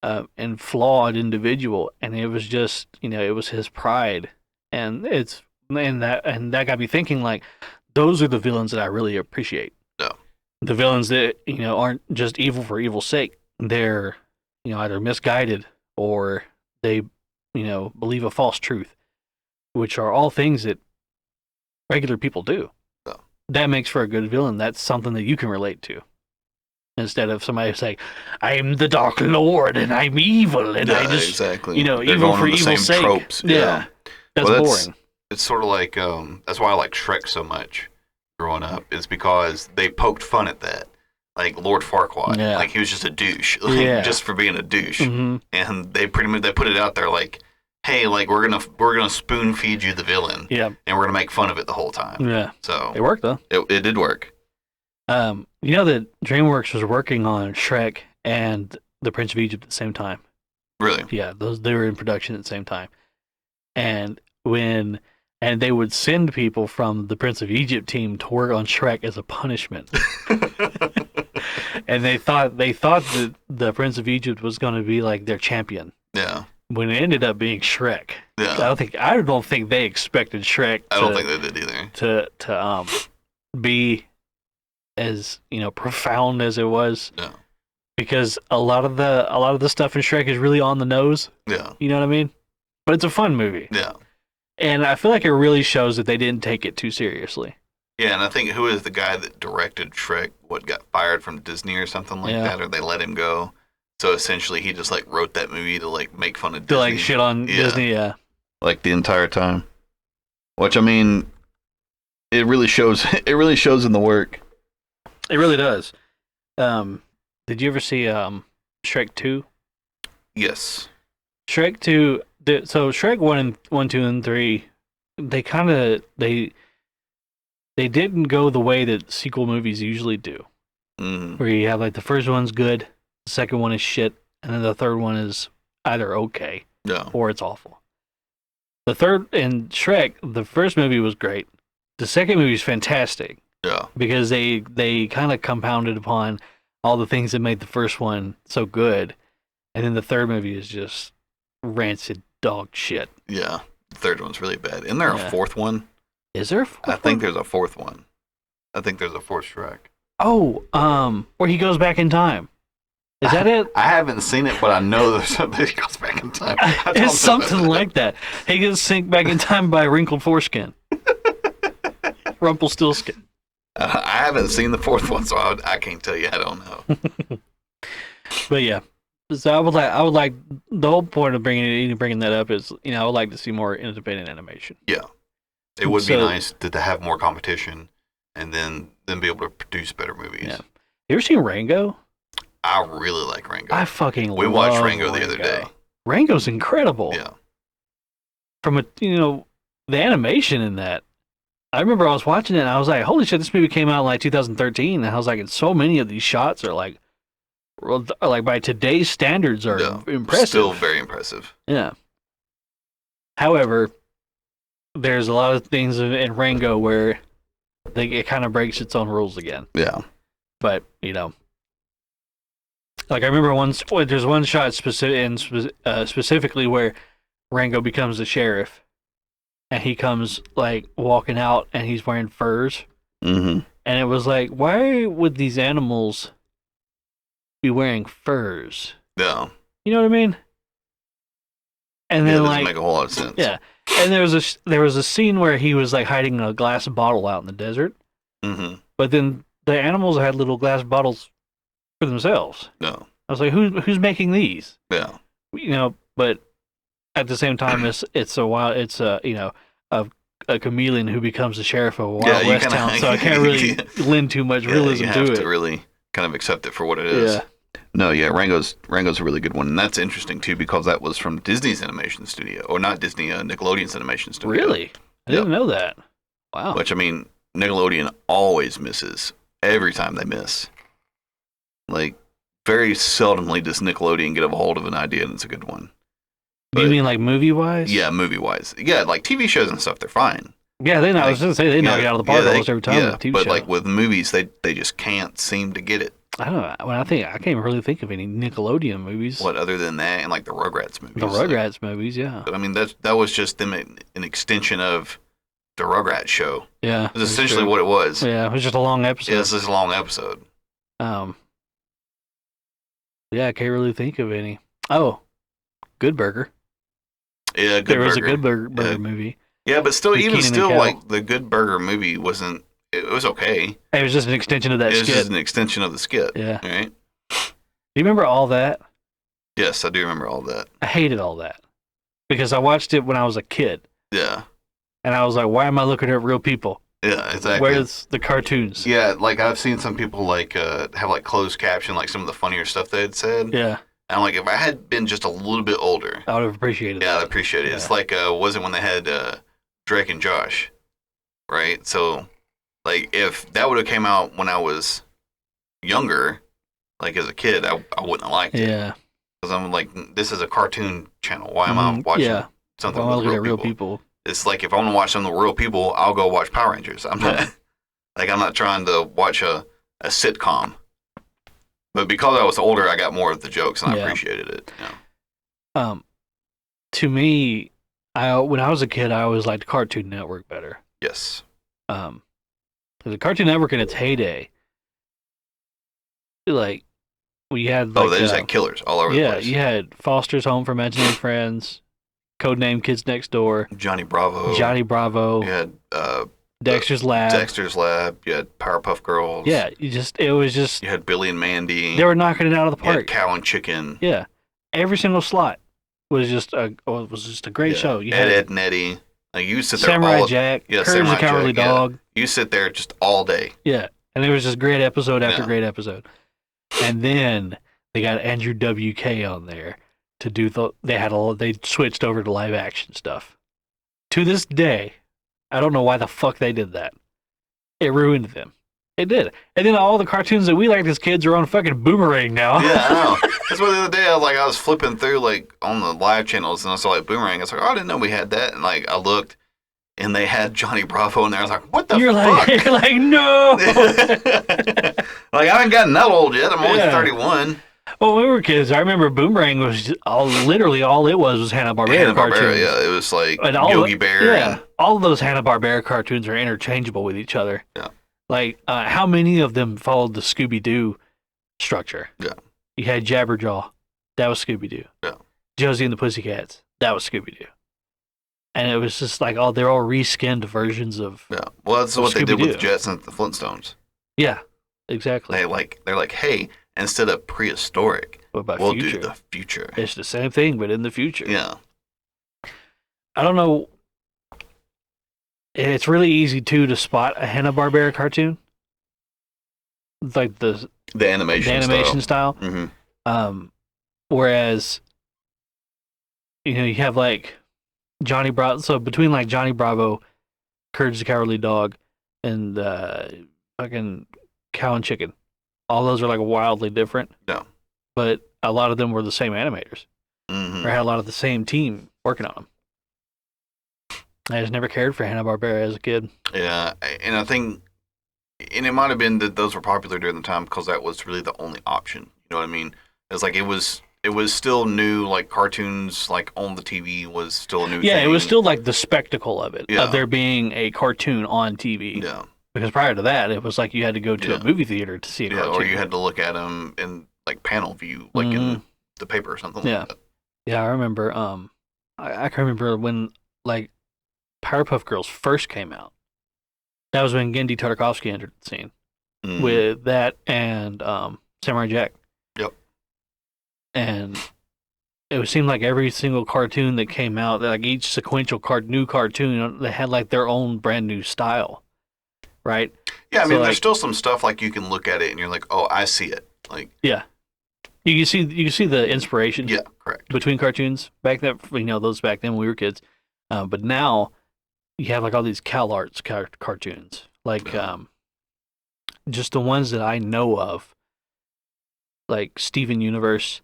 and flawed individual, and it was just it was his pride, and that got me thinking, like, those are the villains that I really appreciate. Yeah. The villains that aren't just evil for evil's sake. They're either misguided or they believe a false truth, which are all things that regular people do. Yeah. That makes for a good villain. That's something that you can relate to. Instead of somebody saying, "I'm the Dark Lord and I'm evil and I just exactly. Evil for evil's sake." Tropes. Yeah. That's boring. It's sort of like that's why I like Shrek so much growing up. Is because they poked fun at that, like Lord Farquaad. Yeah. Like he was just a douche, just for being a douche. Mm-hmm. And they put it out there like, hey, like we're gonna spoon feed you the villain. Yeah. And we're gonna make fun of it the whole time. Yeah. So It worked though. it did work. You know that DreamWorks was working on Shrek and The Prince of Egypt at the same time. Really? Yeah, they were in production at the same time. And they would send people from the Prince of Egypt team to work on Shrek as a punishment. And they thought that the Prince of Egypt was going to be like their champion. Yeah. When it ended up being Shrek. Yeah. I don't think they expected Shrek I don't think they did either. to be as, profound as it was. Yeah. Because a lot of the stuff in Shrek is really on the nose. Yeah. You know what I mean? But it's a fun movie. Yeah. And I feel like it really shows that they didn't take it too seriously. Yeah, and I think who is the guy that directed Shrek? What, got fired from Disney or something like that, or they let him go? So essentially, he just like wrote that movie to like make fun of Disney. To like shit on Disney, yeah. Like the entire time. Which I mean, it really shows. It really shows in the work. It really does. Did you ever see Shrek 2? Yes. Shrek 2. So Shrek 1, 2, and 3. They didn't go the way that sequel movies usually do. Mm-hmm. Where you have like the first one's good, the second one is shit, and then the third one is either okay or it's awful. The third in Shrek, the first movie was great. The second movie is fantastic. Yeah. Because they kind of compounded upon all the things that made the first one so good, and then the third movie is just rancid dog shit. Yeah. The third one's really bad. Isn't there a fourth one? Is there a fourth I think one? there's a fourth one. I think there's a fourth Shrek. Oh, where he goes back in time. Is that it? I haven't seen it, but I know there's something that goes back in time. It's something like that. He gets sent back in time by a wrinkled foreskin. Rumpelstiltskin. I haven't seen the fourth one, so I can't tell you. I don't know. But yeah, so I would like the whole point of bringing that up is I would like to see more independent animation. Yeah, it would be nice to have more competition, and then be able to produce better movies. Yeah. You ever seen Rango? I really like Rango. I fucking we love watched Rango the other day. Rango's incredible. Yeah. From the animation in that. I remember I was watching it and I was like, holy shit, this movie came out in like 2013. And I was like, and so many of these shots are like by today's standards are impressive. Still very impressive. Yeah. However, there's a lot of things in Rango where it kind of breaks its own rules again. Yeah. But, like I remember there's one shot specifically where Rango becomes the sheriff. And he comes, like, walking out, and he's wearing furs. Mm-hmm. And it was like, why would these animals be wearing furs? Yeah. You know what I mean? And then, that like, doesn't make a whole lot of sense. Yeah. And there was a scene where he was, like, hiding a glass bottle out in the desert. Mm-hmm. But then the animals had little glass bottles for themselves. No. I was like, who's making these? Yeah. But at the same time, it's a chameleon who becomes the sheriff of a Wild West town, so I can't really lend too much realism you to have it. to really kind of accept it for what it is. Yeah. No, yeah, Rango's a really good one, and that's interesting too because that was from Disney's animation studio, or not Disney, Nickelodeon's animation studio. Really? I didn't know that. Wow. Which I mean, Nickelodeon always misses every time they miss. Like, very seldomly does Nickelodeon get a hold of an idea and it's a good one. You mean like movie-wise? Yeah, movie-wise. Yeah, like TV shows and stuff, they're fine. Yeah, I was going to say they knock it out of the park almost every time. Yeah, with a TV but show. like with movies, they just can't seem to get it. I don't know. When I can't really think of any Nickelodeon movies. What other than that, and like the Rugrats movies. The Rugrats movies, yeah. But I mean, that was just them an extension of the Rugrats show. Yeah, It was essentially what it was. Yeah, it was just a long episode. Yeah, it's just a long episode. Yeah, I can't really think of any. Oh, Good Burger. Yeah, Good There Burger. was a Good Burger movie. Yeah, but still, With even Keenan and still, Kel. like the Good Burger movie wasn't. It was okay. It was just an extension of that It was skit. just an extension of the skit. Yeah. Right. Do you remember all that? Yes, I do remember all that. I hated all that because I watched it when I was a kid, Yeah. and I was like, "Why am I looking at real people? Yeah, exactly. Where's the cartoons?" Yeah, like I've seen some people like have like closed caption like some of the funnier stuff they had said. Yeah, And I'm like, if I had been just a little bit older, I would have appreciated yeah, that. I'd appreciate it. Yeah. It's like was it when they had Drake and Josh, right? So like if that would have came out when I was younger, like as a kid, I wouldn't have liked it. Yeah. Because I'm like, this is a cartoon channel. Why am I watching something Why am I with looking real at real people? people? It's like if I want to watch something with real people, I'll go watch Power Rangers. I'm not I'm not trying to watch a sitcom. But because I was older, I got more of the jokes and I Yeah. appreciated it. Yeah. To me, when I was a kid, I always liked Cartoon Network better. Yes. The Cartoon Network in its heyday, like we had Oh, like they just had killers all over the yeah, place. you had Foster's Home for Imaginary Friends, Codename Kids Next Door, Johnny Bravo. Johnny Bravo, You had Dexter's Lab. Dexter's Lab. You had Powerpuff Girls. Yeah, it was just You had Billy and Mandy. they were knocking it out of the You had park. Cow and Chicken. Yeah, every single slot was just a great show. You had Ed and Eddie. Like, you sit there Samurai all Jack, yeah, Courage Samurai the Cowardly Jack, yeah. Dog. You sit there just all day. Yeah, and there was just great episode after Yeah. great episode. And then they got Andrew WK on there to do they switched over to live action stuff. To this day, I don't know why the fuck they did that. It ruined them. It did. And then all the cartoons that we liked as kids are on fucking Boomerang now. Yeah, I know. That's why the other day I was flipping through like on the live channels and I saw like Boomerang. I was like, oh, I didn't know we had that. And like I looked and they had Johnny Bravo in there. I was like, what the fuck? You're like, no. Like, I haven't gotten that old yet. I'm only Yeah. 31. Well, when we were kids, I remember Boomerang was just literally all it was Hanna-Barbera cartoons. Yeah, it was like And all Yogi Bear. Yeah, And, all of those Hanna-Barbera cartoons are interchangeable with each other. Yeah. Like, how many of them followed the Scooby-Doo structure? Yeah. You had Jabberjaw. That was Scooby-Doo. Yeah. Josie Josie and the Pussycats. That was Scooby-Doo. And it was just like, they're all reskinned versions of... yeah. Well, that's what they did with the Scooby-Doo. Jetsons, the Flintstones. Yeah, exactly. They're like, hey, instead of prehistoric, What about we'll future? do the future. It's the same thing, but in the future. Yeah. I don't know. It's really easy too to spot a Hanna-Barbera cartoon, like the The animation style. Mm-hmm. Whereas, you have like Johnny Bravo. So between like Johnny Bravo, Courage the Cowardly Dog, and fucking Cow and Chicken, all those are like wildly different. Yeah. But a lot of them were the same animators, Mm-hmm. or had a lot of the same team working on them. I just never cared for Hanna-Barbera as a kid. Yeah, and I think, and it might have been that those were popular during the time because that was really the only option. You know what I mean? It's like it was still new. Like cartoons, like on the TV, was still a new thing. Yeah, it was still like the spectacle of it, Yeah. of there being a cartoon on TV. Yeah, Because prior to that, it was like you had to go to Yeah. a movie theater to see a yeah, cartoon. or you had to look at them in like panel view, like in the paper or something. Yeah. Like that. Yeah, I remember. I can remember when like Powerpuff Girls first came out. That was when Gendy Tartakovsky entered the scene Mhm. with that and Samurai Jack. Yep. And it seemed like every single cartoon that came out, like each sequential new cartoon, they had like their own brand new style, right? Yeah, I So, mean, like- there's still some stuff like you can look at it and you're like, oh, I see it. Like, Yeah. You can see the inspiration yeah, correct. between cartoons back then. Those back then when we were kids, but now you have like all these CalArts cartoons, like just the ones that I know of, like Steven Universe,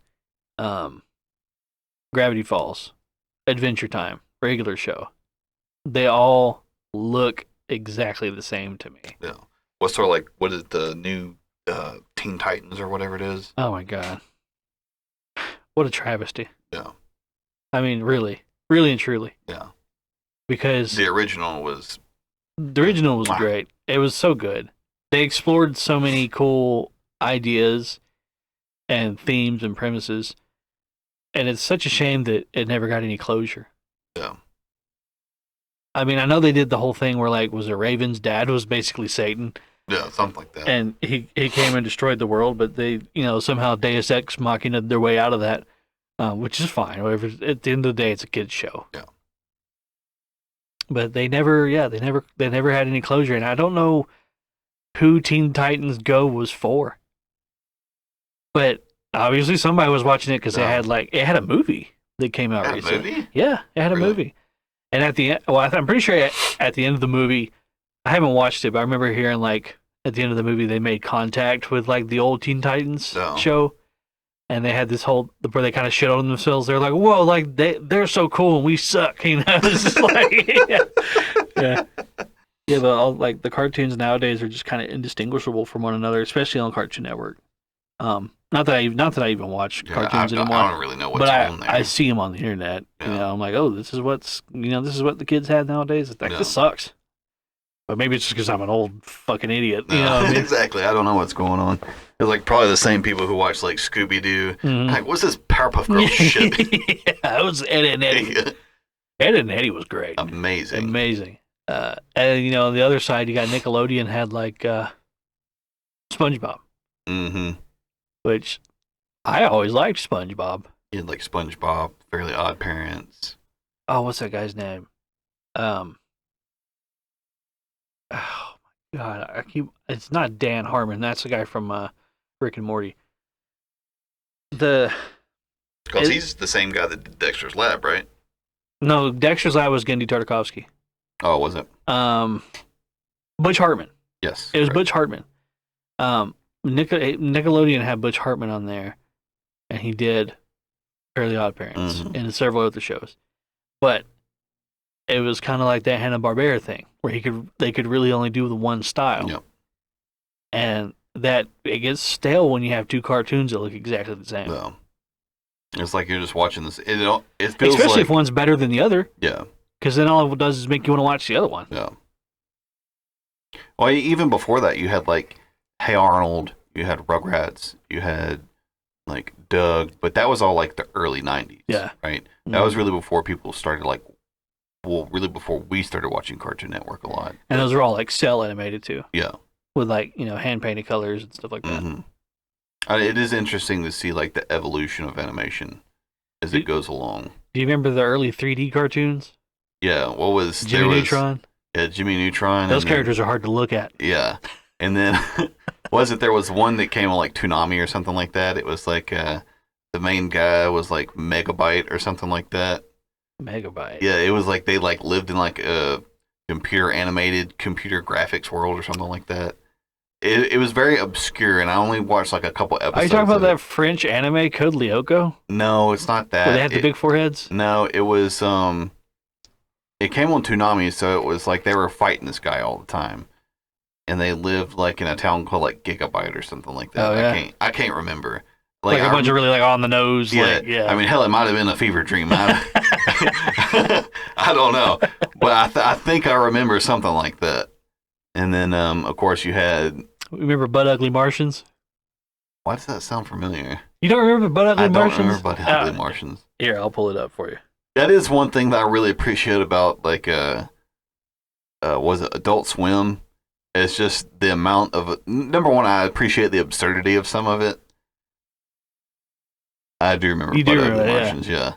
Gravity Falls, Adventure Time, Regular Show. They all look exactly the same to me. Yeah. What's sort of like, what is the new Teen Titans or whatever it is? Oh my god, what a travesty! Yeah. I mean, really, really and truly, Yeah. because The original was, the original was Wow. great. It was so good. They explored so many cool ideas and themes and premises. And it's such a shame that it never got any closure. yeah. I mean, I know they did the whole thing where, like, was it Raven's dad was basically Satan, Yeah, something like that. and he came and destroyed the world, but they, somehow Deus Ex Machina their way out of that, which is fine. Whatever. At the end of the day, it's a kid's show. Yeah. But they never had any closure, and I don't know who Teen Titans Go was for. But obviously somebody was watching it because it had a movie that came out Had a recently. movie? Yeah, it had a Really? movie. And at the end, well, I'm pretty sure at the end of the movie, I haven't watched it, but I remember hearing like at the end of the movie they made contact with like the old Teen Titans Oh. show, and they had this whole where they kind of shit on themselves. They're like, "Whoa, like they're so cool and we suck," It's just like, yeah. Yeah, but all, like the cartoons nowadays are just kind of indistinguishable from one another, especially on Cartoon Network. Not that I even watch cartoons I anymore. don't really know what's But on there. I see them on the internet. Yeah. You know, I'm like, oh, this is what the kids have nowadays. It's like, Yeah. this sucks. But maybe it's just because I'm an old fucking idiot. You know what I mean? Exactly. I don't know what's going on. It's like probably the same people who watch like Scooby Doo. Mhm. Like, what's this Powerpuff Girls shit? Yeah, that was Ed and Eddie. Ed and Eddie was great. Amazing. Amazing. And you know, on the other side, you got Nickelodeon had like SpongeBob, Mm-hmm. which I always liked SpongeBob. You had like SpongeBob, Fairly Odd Parents. Oh, what's that guy's name? Oh my God, it's not Dan Harmon. That's the guy from Rick and Morty. Because he's the same guy that did Dexter's Lab, right? No, Dexter's Lab was Gendy Tartakovsky. Oh, was it? Butch Hartman. Yes. It was correct. Butch Hartman. Nickelodeon had Butch Hartman on there, and he did Fairly Odd Parents Mhm. and several other shows. But it was kind of like that Hanna-Barbera thing, where they could really only do the one style. Yep. And that it gets stale when you have two cartoons that look exactly the same. So, it's like you're just watching this. It feels Especially like, if one's better than the other, yeah, because then all it does is make you want to watch the other one. yeah. Well, even before that, you had like Hey Arnold, you had Rugrats, you had like Doug, but that was all like the early '90s. Yeah. Right. That was really before people started really before we started watching Cartoon Network a lot. And those are all like cell animated too, Yeah. with like, you know, hand painted colors and stuff like that. Mm-hmm. It is interesting to see like the evolution of animation as it goes along. Do you remember the early 3D cartoons? Yeah, what was Jimmy Neutron? Yeah, Jimmy Neutron. Those and then- characters are hard to look at. Yeah, and then there was one that came on like Toonami or something like that. It was like the main guy was like Megabyte or something like that. Megabyte. Yeah, it was like they like lived in like a animated computer graphics world or something like that. It was very obscure, and I only watched like a couple episodes. Are you talking about of that it. French anime Code Lyoko? No, it's not that. Where they had the big foreheads? No, it was it came on Toonami, so it was like they were fighting this guy all the time. And they lived like in a town called like Gigabyte or something like that. Oh, yeah. I can't remember. Like a bunch of really like on the nose. Yeah, Like, yeah. I mean, hell, it might have been a fever dream. I don't know, but I think I remember something like that. And then, of course, you had. Remember Butt Ugly Martians? Why does that sound familiar? You don't remember Butt Ugly I don't Martians? remember Butt Ugly Martians. Here, I'll pull it up for you. That is one thing that I really appreciate about like was it Adult Swim? It's just the amount of number one. I appreciate the absurdity of some of it. I do remember You Butt do Ugly remember that, Martians, yeah.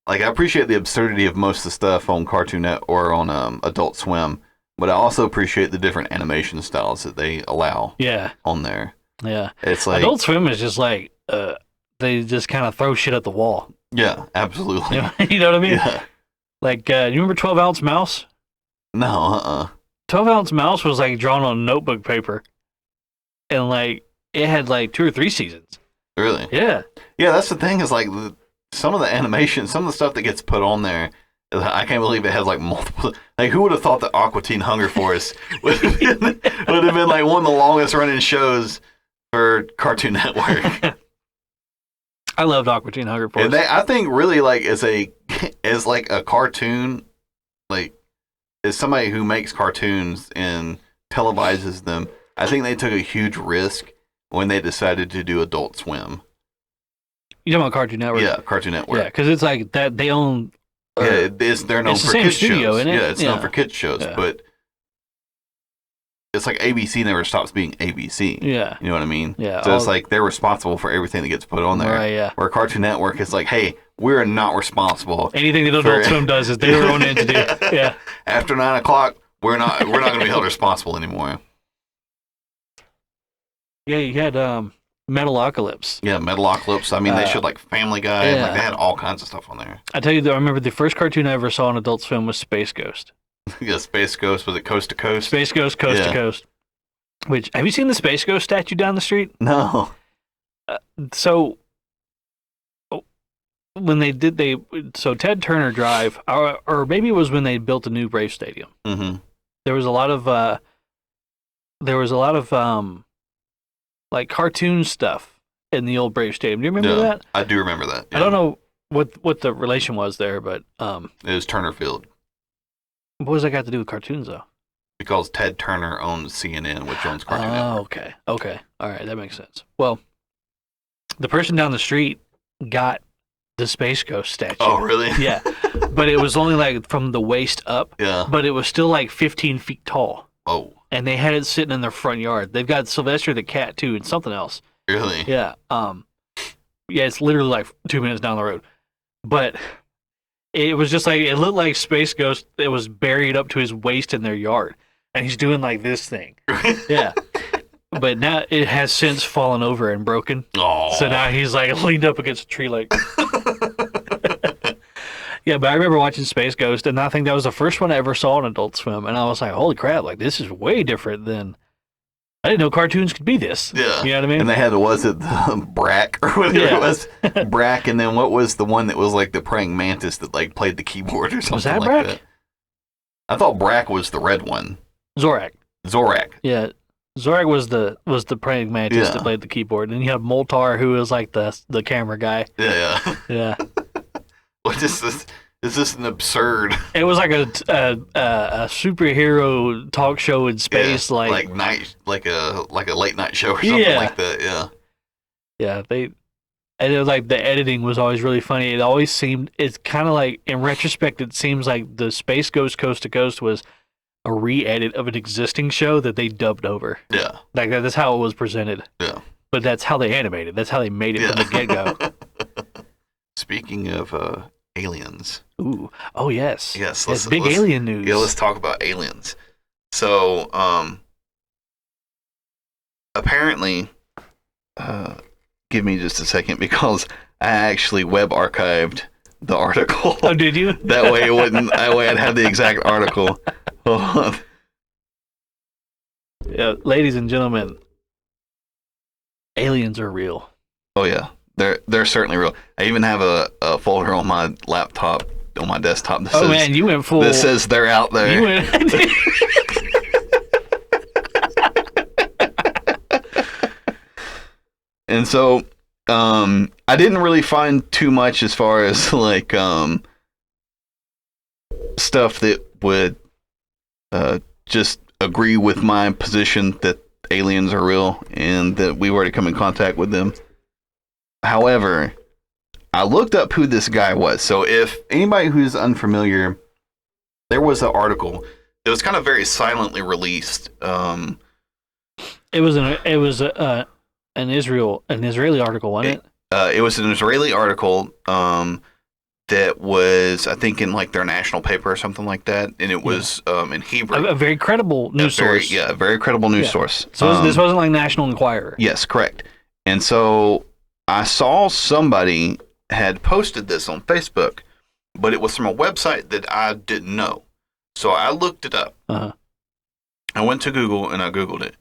Like I appreciate the absurdity of most of the stuff on Cartoon Net or on Adult Swim, but I also appreciate the different animation styles that they allow Yeah. on there. Yeah. It's like Adult Swim is just like, they just kind of throw shit at the wall. yeah, absolutely. You know what I mean? Yeah. Like, do you remember 12 Ounce Mouse? No, 12 Ounce Mouse was like drawn on notebook paper. And like, it had like 2 or 3 seasons. Really? Yeah. Yeah, that's the thing is like some of the animation, some of the stuff that gets put on there, I can't believe it has like multiple. Like, who would have thought that Aqua Teen Hunger Force would have been like one of the longest running shows for Cartoon Network? I loved Aqua Teen Hunger Force. And I think really like as like a cartoon, like as somebody who makes cartoons and televises them, I think they took a huge risk when they decided to do Adult Swim. You talking about Cartoon Network? Yeah, Cartoon Network. Yeah, because it's like that they own. Yeah, they're known it's the for same kids studio, shows. isn't it? Yeah, it's known Yeah. for kids shows, Yeah. but it's like ABC never stops being ABC. Yeah. You know what I mean? Yeah, So it's all- like they're responsible for everything that gets put on there. Right, yeah. Where Cartoon Network is like, hey, we're not responsible. Anything that Adult Swim does is their own entity. Yeah. After 9 o'clock, we're not going to be held responsible anymore. Yeah, you had Metalocalypse. Yeah, Metalocalypse. I mean, they showed like Family Guy. yeah. Like they had all kinds of stuff on there. I tell you, though, I remember the first cartoon I ever saw on Adult Swim was Space Ghost. Yeah, Space Ghost. Was it Coast to Coast? Space Ghost, Coast to Yeah. Coast. Which, have you seen the Space Ghost statue down the street? No. So, when so Ted Turner Drive, or maybe it was when they built a new Brave Stadium. Mm-hmm. There was a lot of like cartoon stuff in the old Brave Stadium. Do you remember that? I do remember that. I don't know what the relation was there, but it was Turner Field. What does that got to do with cartoons, though? Because Ted Turner owns CNN, which owns Cartoon Network. Okay. All right, that makes sense. Well, the person down the street got the Space Ghost statue. Oh, really? Yeah, but it was only like from the waist up. Yeah. But it was still like 15 feet tall. Oh. And they had it sitting in their front yard. They've got Sylvester the cat too, and something else. Really? Yeah. Yeah, it's literally like 2 minutes down the road. But it was just like, it looked like Space Ghost. It was buried up to his waist in their yard. And he's doing like this thing. Yeah. But now it has since fallen over and broken. Oh. So now he's like leaned up against a tree like. Yeah, but I remember watching Space Ghost, and I think that was the first one I ever saw on Adult Swim. And I was like, holy crap, like this is way different than. I didn't know cartoons could be this. Yeah. You know what I mean? And they had, was it the Brack or whatever it was? Brack, and then what was the one that was like the praying mantis that like played the keyboard or something was that like Brack? that? I thought Brack was the red one. Zorak. Yeah. Zorak was the praying mantis that played the keyboard. And you have Moltar, who was like the camera guy. Yeah. Yeah. What is this? Is this an absurd? It was like a superhero talk show in space, like a late night show or something like that. Yeah. Yeah, and it was like the editing was always really funny. It always seemed, it's kind of like, in retrospect, it seems like the Space Ghost Coast to Coast was a re-edit of an existing show that they dubbed over. Yeah. Like that's how it was presented. Yeah. But that's how they animated. That's how they made it from the get-go. Speaking of aliens. Ooh. Oh, yes. Yes. That's big alien news. Yeah, let's talk about aliens. So, apparently, give me just a second because I actually web archived the article. Oh, did you? That way I'd have the exact article. Hold on. Yeah, ladies and gentlemen, aliens are real. Oh yeah, they're certainly real. I even have a folder on my laptop, on my desktop. That says, man, you went full. That says they're out there. You went. And so, I didn't really find too much as far as like stuff that would just agree with my position that aliens are real and that we were to come in contact with them. However, I looked up who this guy was. So if anybody who's unfamiliar, there was an article that was kind of very silently released. It was an Israeli article, wasn't it? It was an Israeli article that was, I think, in like their national paper or something like that, and it was in Hebrew. A very credible news source. Yeah, a very credible news source. So this wasn't like National Enquirer. Yes, correct. And so I saw somebody had posted this on Facebook, but it was from a website that I didn't know. So I looked it up. Uh-huh. I went to Google and I Googled it,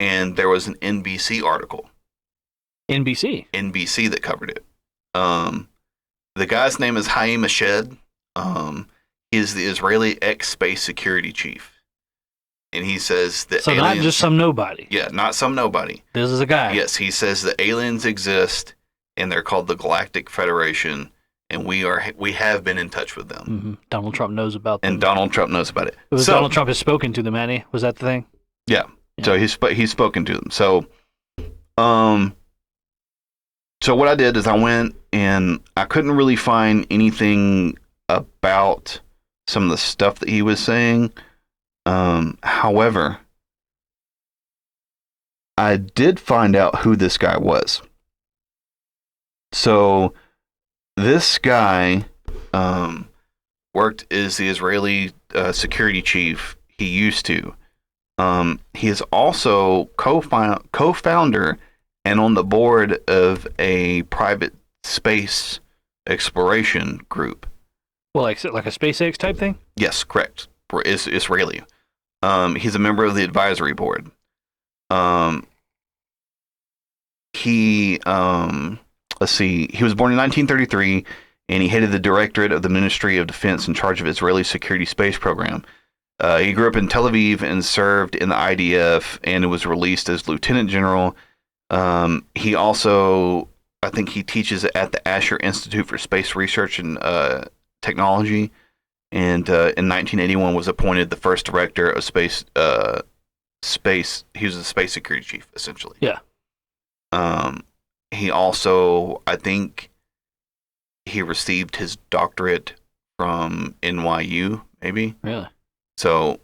and there was an NBC article. NBC that covered it. The guy's name is Haim Ashed. He is the Israeli ex-space security chief. And he says that so aliens... not just some nobody. Yeah, not some nobody. This is a guy. Yes, he says that aliens exist, and they're called the Galactic Federation, and we have been in touch with them. Mm-hmm. Donald Trump knows about them. And Donald Trump knows about it. Donald Trump has spoken to them, hasn't he? Was that the thing? Yeah. So he's spoken to them. So, so what I did is I went and I couldn't really find anything about some of the stuff that he was saying. However, I did find out who this guy was. So this guy worked as the Israeli security chief. He used to. He is also co-founder and on the board of a private space exploration group. Well, like a SpaceX type thing? Yes, correct. It's Israeli. He's a member of the advisory board. Let's see. He was born in 1933, and he headed the directorate of the Ministry of Defense in charge of Israeli security space program. He grew up in Tel Aviv and served in the IDF, and was released as lieutenant general He also, I think he teaches at the Asher Institute for Space Research and Technology, and in 1981 was appointed the first director of space. He was the space security chief, essentially. Yeah. He also, I think, he received his doctorate from NYU, maybe. Really? So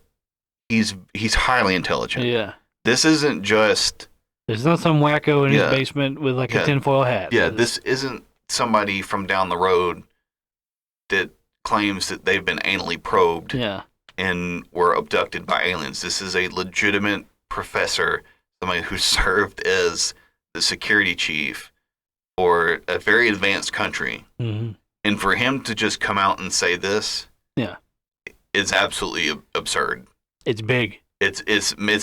he's highly intelligent. Yeah. This isn't just. There's not some wacko in his Yeah. basement with like a tinfoil hat. Yeah, this isn't somebody from down the road that claims that they've been anally probed Yeah. and were abducted by aliens. This is a legitimate professor, somebody who served as the security chief for a very advanced country. Mm-hmm. And for him to just come out and say this, Yeah. is absolutely absurd. It's big. It's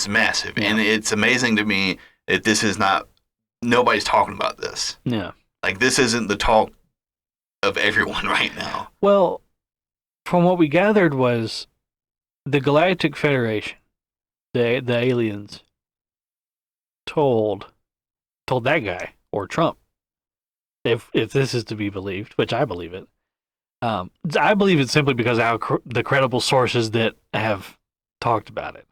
massive, Yeah. and it's amazing to me that this is not. Nobody's talking about this. Yeah. Like, this isn't the talk of everyone right now. Well, from what we gathered was the Galactic Federation, the aliens, told that guy or Trump, if this is to be believed, which I believe it. I believe it simply because of how the credible sources that have talked about it.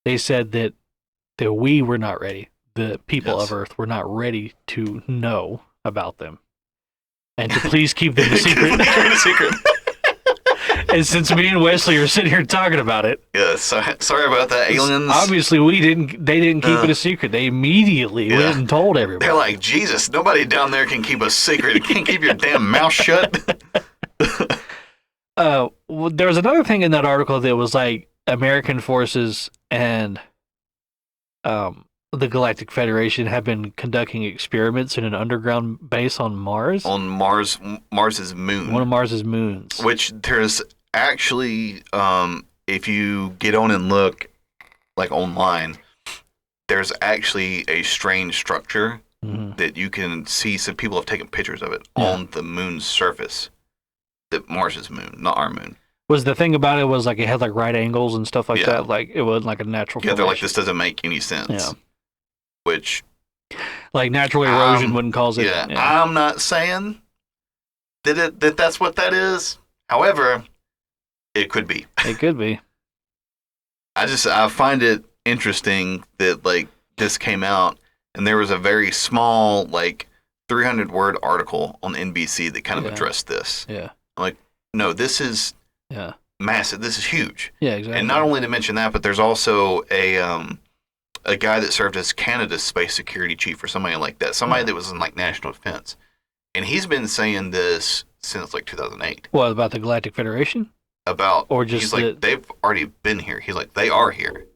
They said that we were not ready. The people Yes. of Earth were not ready to know about them, and to please keep them a secret. A secret. And since me and Wesley are sitting here talking about it, Yeah, sorry about that, aliens. obviously they didn't keep it a secret. They immediately went and told everybody. They're like, Jesus, nobody down there can keep a secret. You can't keep your damn mouth shut. Well, there was another thing in that article that was like American forces and the Galactic Federation have been conducting experiments in an underground base on Mars. On Mars's moon. One of Mars's moons. Which there's actually, if you get on and look, like online, there's actually a strange structure that you can see. Some people have taken pictures of it on the moon's surface. The Mars's moon, not our moon. Was the thing about it was like it had like right angles and stuff like that. Like it wasn't like a natural. Yeah, they're like, formation. this doesn't make any sense. Yeah. Which, like natural erosion wouldn't cause it. Yeah, I'm not saying that that's what that is. However, it could be. It could be. I find it interesting that like this came out and there was a very small, like 300-word article on NBC that kind of addressed this. Yeah. I'm like, no, this is massive. This is huge. Yeah, exactly. And not only to mention that, but there's also a guy that served as Canada's space security chief or somebody like that. Somebody that was in like national defense. And he's been saying this since like 2008. What, about the Galactic Federation? Or just he's like, they've already been here. He's like, they are here.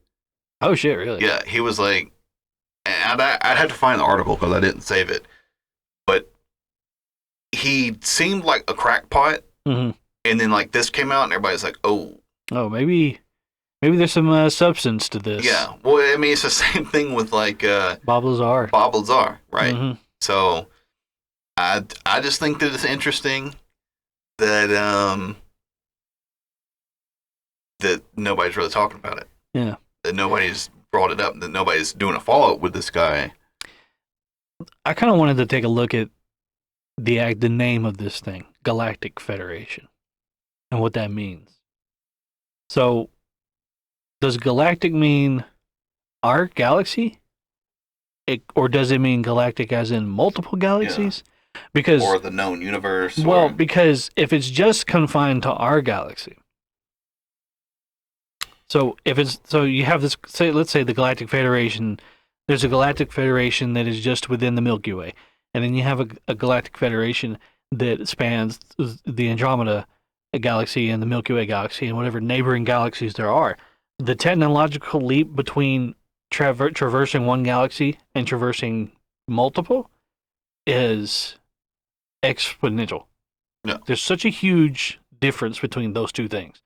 Oh shit, really? Yeah, he was like, and I'd have to find the article because I didn't save it. But he seemed like a crackpot. Mm-hmm. And then like this came out and everybody's like, oh, maybe there's some substance to this. Yeah, well, I mean, it's the same thing with like Bob Lazar. Bob Lazar, right? Mm-hmm. So I just think that it's interesting that that nobody's really talking about it. Yeah, that nobody's brought it up. That nobody's doing a follow up with this guy. I kind of wanted to take a look at the name of this thing, Galactic Federation, and what that means. So, does galactic mean our galaxy? Or does it mean galactic as in multiple galaxies? Yeah. Because or the known universe. Well, because if it's just confined to our galaxy. So you have this, let's say the Galactic Federation, there's a Galactic Federation that is just within the Milky Way. And then you have a Galactic Federation that spans the Andromeda galaxy and the Milky Way galaxy and whatever neighboring galaxies there are. The technological leap between traversing one galaxy and traversing multiple is exponential. Yeah. There's such a huge difference between those two things.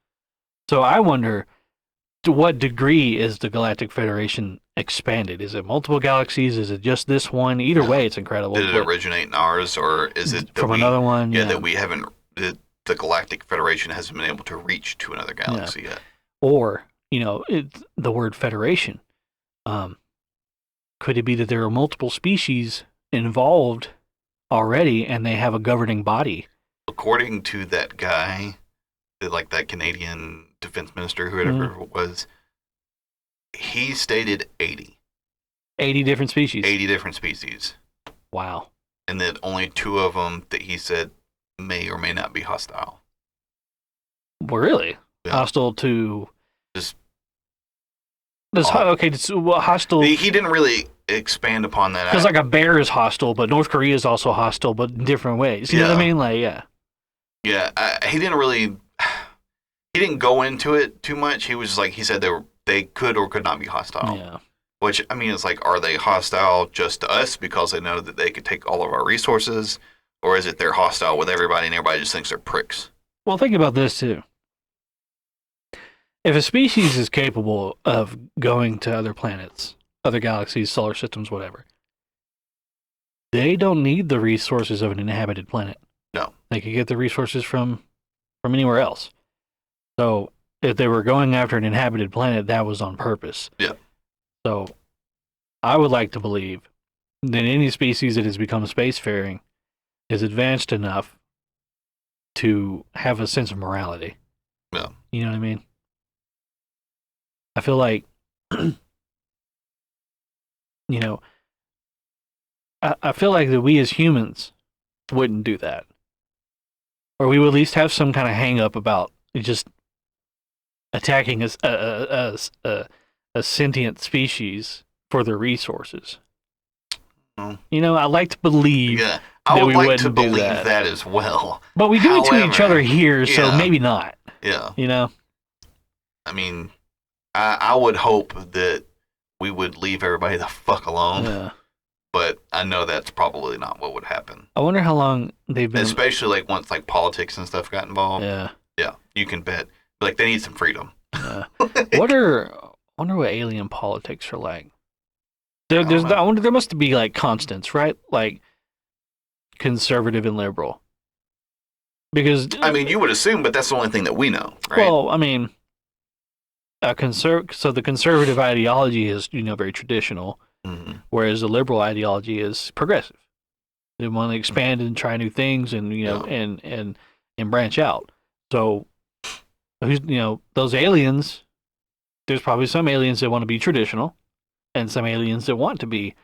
So I wonder, to what degree is the Galactic Federation expanded? Is it multiple galaxies? Is it just this one? Either way, it's incredible. Did it originate in ours, or is it from another one? Yeah, that we haven't. The Galactic Federation hasn't been able to reach to another galaxy yet. Or the word Federation. could it be that there are multiple species involved already, and they have a governing body? According to that guy, like that Canadian defense minister, whoever it was, he stated 80. 80 different species. 80 different species. Wow. And that only 2 of them that he said may or may not be hostile. Well, really? Yeah. Hostile to... Just... okay, hostile... He didn't really expand upon that. Because like a bear is hostile, but North Korea is also hostile, but in different ways. You know what I mean? Like, yeah. Yeah, he didn't really... He didn't go into it too much. He was like, he said they could or could not be hostile. Yeah. Which, I mean, it's like, are they hostile just to us because they know that they could take all of our resources? Or is it they're hostile with everybody and everybody just thinks they're pricks? Well, think about this, too. If a species is capable of going to other planets, other galaxies, solar systems, whatever, they don't need the resources of an inhabited planet. No. They could get the resources from anywhere else. So if they were going after an inhabited planet, that was on purpose. Yeah. So I would like to believe that any species that has become spacefaring is advanced enough to have a sense of morality. Yeah. You know what I mean? I feel like, I feel like that we as humans wouldn't do that. Or we would at least have some kind of hang up about just attacking a sentient species for their resources. Oh. I like to believe. Yeah, I would like to believe that. that as well. But we do it to each other here, so maybe not. Yeah. I mean, I would hope that we would leave everybody the fuck alone. Yeah. But I know that's probably not what would happen. I wonder how long they've been... Especially like once like politics and stuff got involved. Yeah. Yeah, you can bet. Like they need some freedom. Yeah. I wonder what alien politics are like. I wonder, there must be like constants, right? Like conservative and liberal. Because I mean, you would assume, but that's the only thing that we know, right? Well, I mean, so the conservative ideology is very traditional, whereas the liberal ideology is progressive. They want to expand and try new things, and and branch out. So, those aliens? There's probably some aliens that want to be traditional, and some aliens that want to be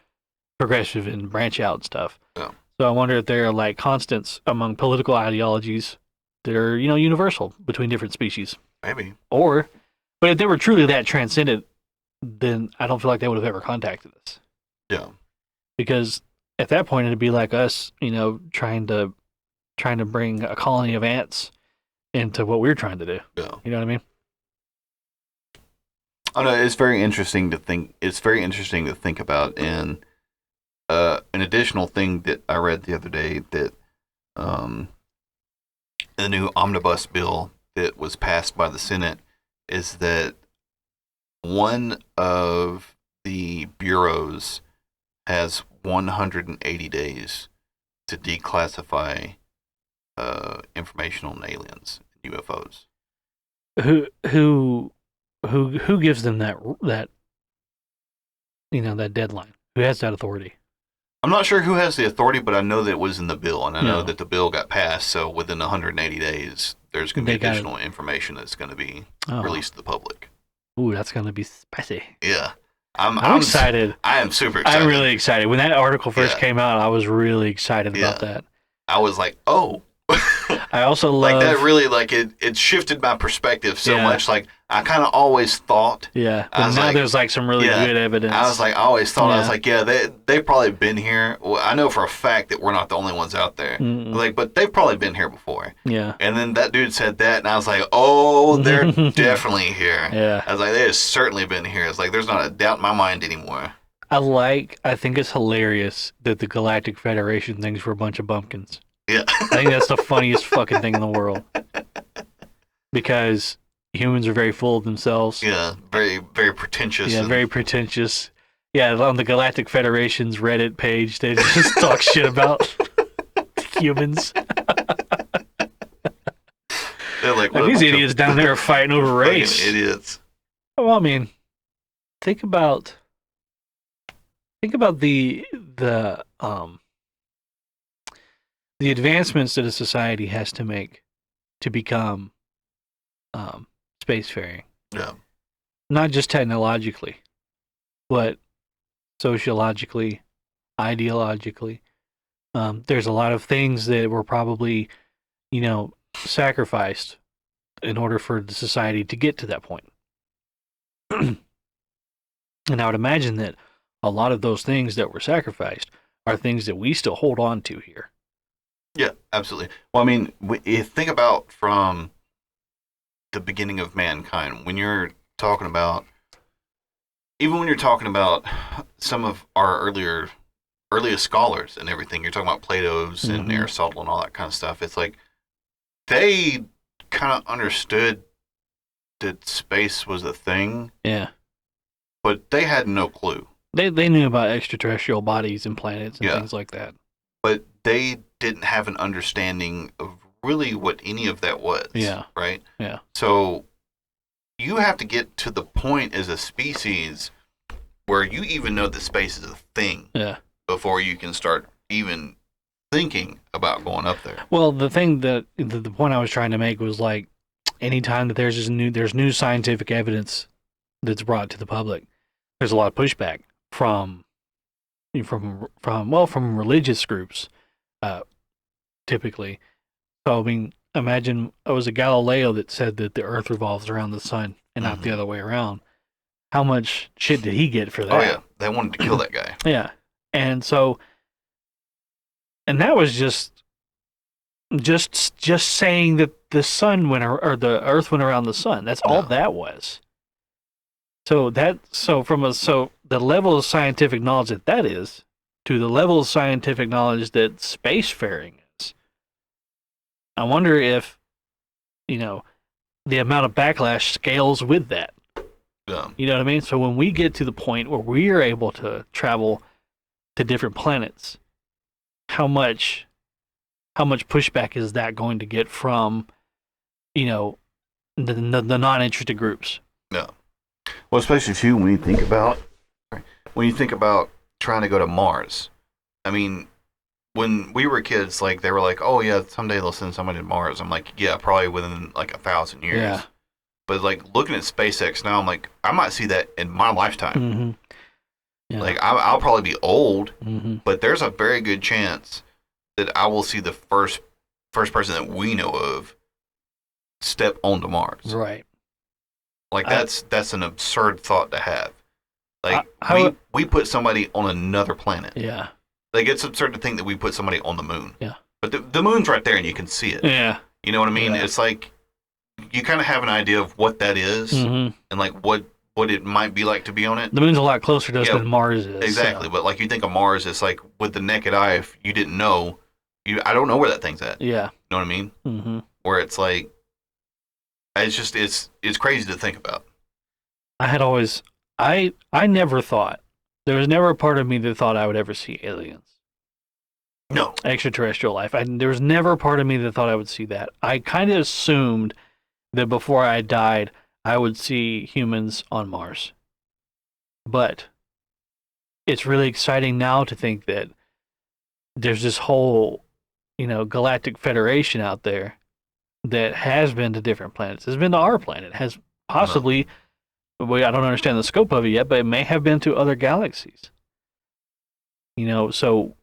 progressive and branch out and stuff. Yeah. So I wonder if there are like constants among political ideologies that are, universal between different species. Maybe. But if they were truly that transcendent, then I don't feel like they would have ever contacted us. Yeah. Because at that point it'd be like us, trying to bring a colony of ants into what we're trying to do. Yeah. You know what I mean? Oh no, it's very interesting to think. It's very interesting to think about. And an additional thing that I read the other day that the new omnibus bill that was passed by the Senate is that one of the bureaus has 180 days to declassify information on aliens, UFOs. Who gives them that deadline? Who has that authority? I'm not sure who has the authority, but I know that it was in the bill, and I know that the bill got passed. So within 180 days, there's going to be additional information that's going to be released to the public. Ooh, that's going to be spicy. Yeah, I'm excited. I am super excited. I'm really excited. When that article first came out, I was really excited about that. I was like, oh. I also love... Like, that really, like, it shifted my perspective so much. Like, I kind of always thought... Yeah, but now there's, like, some really good evidence. I was like, I always thought, I was like, they've probably been here. Well, I know for a fact that we're not the only ones out there. Like, but they've probably been here before. Yeah. And then that dude said that, and I was like, oh, they're definitely here. Yeah. I was like, they have certainly been here. It's like, there's not a doubt in my mind anymore. I think it's hilarious that the Galactic Federation thinks we're a bunch of bumpkins. Yeah. I think that's the funniest fucking thing in the world. Because humans are very full of themselves. Yeah, very, very pretentious. Yeah, very pretentious. Yeah, on the Galactic Federation's Reddit page, they just talk shit about humans. They're like these idiots down there are fighting over race. Idiots. Well, I mean, think about think about the advancements that a society has to make to become spacefaring. Yeah. Not just technologically, but sociologically, ideologically. There's a lot of things that were probably, sacrificed in order for the society to get to that point. And I would imagine that a lot of those things that were sacrificed are things that we still hold on to here. Yeah, absolutely. Well, I mean, you think about from the beginning of mankind, when you're talking about, even when you're talking about some of our earliest scholars and everything, you're talking about Plato's and Aristotle and all that kind of stuff. It's like they kind of understood that space was a thing. Yeah. But they had no clue. They knew about extraterrestrial bodies and planets and things like that. But they didn't have an understanding of really what any of that was. Yeah. Right? Yeah. So you have to get to the point as a species where you even know that space is a thing. Yeah. Before you can start even thinking about going up there. Well, the thing that the point I was trying to make was like, anytime that there's new scientific evidence that's brought to the public, there's a lot of pushback from religious groups, typically. So I mean, imagine it was a Galileo that said that the Earth revolves around the sun and not the other way around. How much shit did he get for that? Oh yeah, they wanted to kill that guy. Yeah, and that was just saying that the sun went or the Earth went around the sun. That's all that was. So the level of scientific knowledge that is, to the level of scientific knowledge that spacefaring is. I wonder if, the amount of backlash scales with that. Yeah. You know what I mean? So when we get to the point where we are able to travel to different planets, how much pushback is that going to get from, the non-interested groups? No. Well, especially too when you think about trying to go to Mars. I mean, when we were kids, like they were like, "Oh yeah, someday they'll send somebody to Mars." I'm like, "Yeah, probably within like 1,000 years." Yeah. But like looking at SpaceX now, I'm like, I might see that in my lifetime. Mm-hmm. Yeah. Like I'll probably be old, mm-hmm. but there's a very good chance that I will see the first person that we know of step onto Mars. Right. Like that's an absurd thought to have. Like we put somebody on another planet. Yeah. Like it's absurd to think that we put somebody on the moon. Yeah. But the moon's right there and you can see it. Yeah. You know what I mean? Yeah. It's like you kind of have an idea of what that is and like what it might be like to be on it. The moon's a lot closer to us than Mars is. Exactly. So. But like you think of Mars, it's like with the naked eye, if you didn't know, I don't know where that thing's at. Yeah. You know what I mean? Mm-hmm. Where it's like, it's crazy to think about. I never thought, there was never a part of me that thought I would ever see aliens. No. Extraterrestrial life. There was never a part of me that thought I would see that. I kind of assumed that before I died, I would see humans on Mars. But it's really exciting now to think that there's this whole, galactic federation out there that has been to different planets. Has been to our planet. Has possibly, I don't understand the scope of it yet, but it may have been to other galaxies. So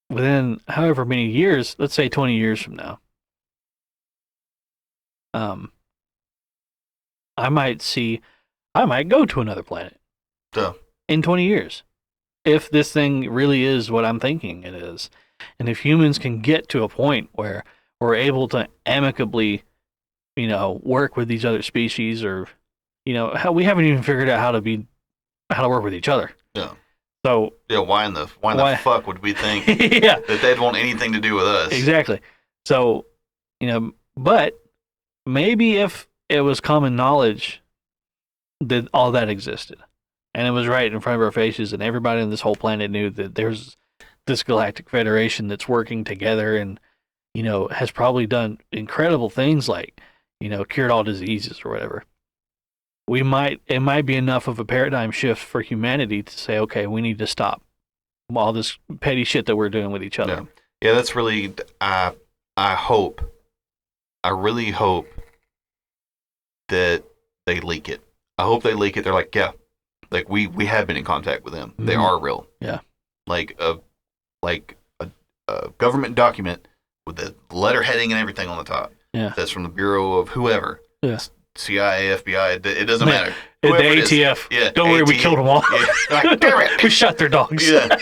within however many years, let's say 20 years from now, I might go to another planet in 20 years. If this thing really is what I'm thinking it is. And if humans can get to a point where we're able to amicably, work with these other species or, we haven't even figured out how to work with each other. Yeah. So yeah, why in the fuck would we think that they'd want anything to do with us? Exactly. So, but maybe if it was common knowledge that all that existed and it was right in front of our faces and everybody on this whole planet knew that there's this galactic federation that's working together and, has probably done incredible things like, cured all diseases or whatever. it might be enough of a paradigm shift for humanity to say, okay, we need to stop all this petty shit that we're doing with each other. Yeah, that's really. I really hope that they leak it. I hope they leak it. They're like, yeah, like we have been in contact with them. Mm-hmm. They are real. Yeah, like a government document with the letter heading and everything on the top. Yeah, that's from the Bureau of whoever. Yeah, CIA, FBI. It doesn't matter. The ATF. Yeah, don't worry, we killed them all. Yeah. Like, damn it. We shot their dogs. Yeah,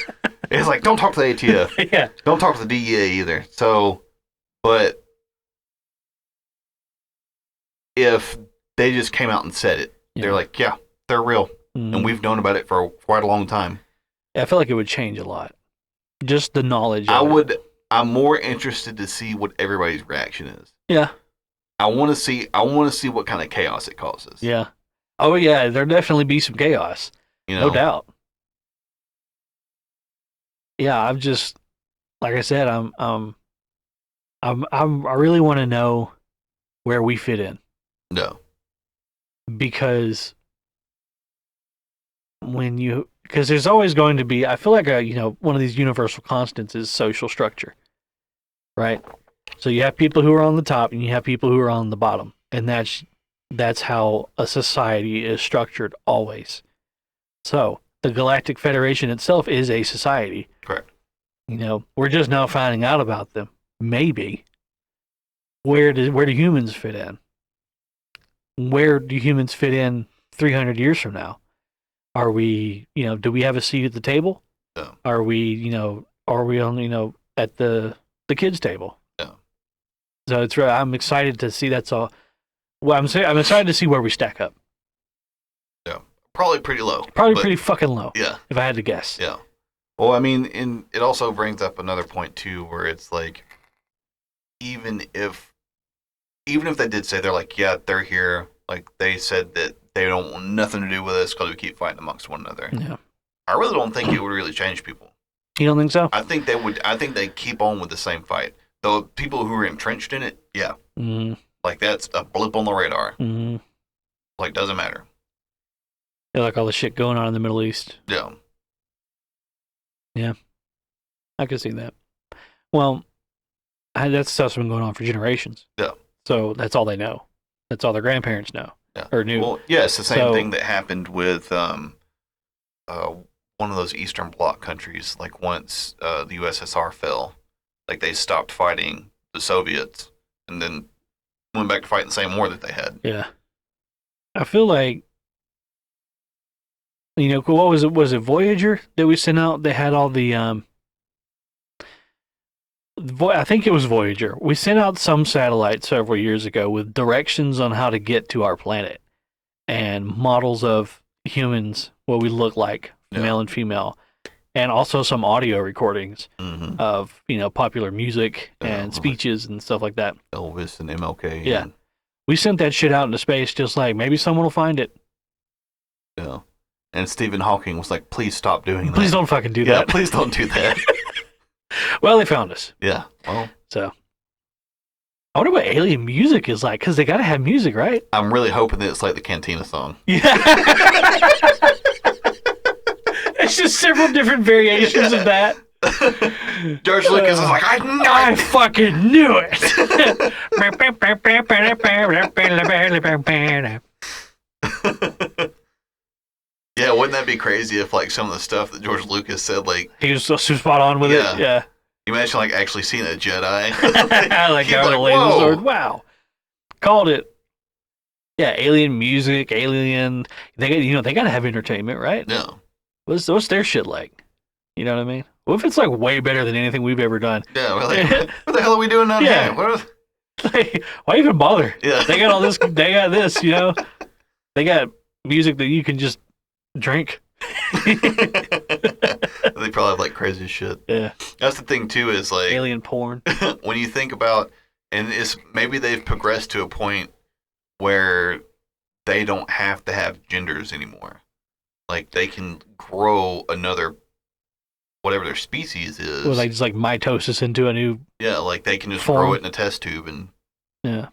it's like don't talk to the ATF. Yeah, don't talk to the DEA either. So, but if they just came out and said it, they're like, yeah, they're real, and we've known about it for quite a long time. Yeah, I feel like it would change a lot. Just the knowledge. I'm more interested to see what everybody's reaction is. Yeah. I want to see what kind of chaos it causes. Yeah. Oh yeah, there'll definitely be some chaos. No doubt. Yeah, I'm just like I said, I really want to know where we fit in. No. Because there's always going to be, I feel like one of these universal constants is social structure, right? So you have people who are on the top and you have people who are on the bottom, and that's how a society is structured always. So the Galactic Federation itself is a society. Correct. We're just now finding out about them. Maybe. Where do humans fit in? Where do humans fit in 300 years from now? Are we, do we have a seat at the table? No. Are we on, at the kids' table? No. So it's right. I'm excited to see that's all. Well, I'm excited to see where we stack up. Yeah. Probably pretty low. Pretty fucking low. Yeah. If I had to guess. Yeah. Well, I mean, it also brings up another point too, where it's like, even if they did say they're like, yeah, they're here, like they said that they don't want nothing to do with us because we keep fighting amongst one another. Yeah. I really don't think it would really change people. You don't think so? I think they would. I think they keep on with the same fight. Though people who are entrenched in it, yeah, like that's a blip on the radar. Mm-hmm. Like doesn't matter. Yeah, like all the shit going on in the Middle East. Yeah. Yeah, I could see that. Well, that stuff's been going on for generations. Yeah. So that's all they know. That's all their grandparents know. Yeah. Or knew. Well, yeah, it's the same thing that happened with one of those Eastern Bloc countries. Like once the USSR fell, like they stopped fighting the Soviets and then went back to fighting the same war that they had. Yeah. I feel like, what was it? Was it Voyager that we sent out? They had all the, I think it was Voyager. We sent out some satellite several years ago with directions on how to get to our planet and models of humans, what we look like, male and female, and also some audio recordings of, popular music and speeches and stuff like that. Elvis and MLK. Yeah. We sent that shit out into space just like, maybe someone will find it. Yeah. And Stephen Hawking was like, please stop doing that. Please don't fucking do that. Yeah, please don't do that. Well, they found us. Yeah. Well. So, I wonder what alien music is like, because they got to have music, right? I'm really hoping that it's like the Cantina song. Yeah. It's just several different variations of that. George Lucas is like, I fucking knew it. Yeah, wouldn't that be crazy if like some of the stuff that George Lucas said, like he was so spot on with it? Yeah. You imagine like actually seeing a Jedi, like the laser sword. Wow, called it. Yeah, alien music, alien. They got to have entertainment, right? No. What's their shit like? You know what I mean? What if it's like way better than anything we've ever done? Yeah, we're like, what the hell are we doing down here? Why even bother? Yeah. They got all this. They got this. They got music that you can just drink. They probably have like crazy shit. Yeah. That's the thing too, is like alien porn. When you think about, and it's maybe they've progressed to a point where they don't have to have genders anymore. Like they can grow another, whatever their species is. Well, like just like mitosis into a new. Yeah, like they can just form. grow it in a test tube and. Yeah.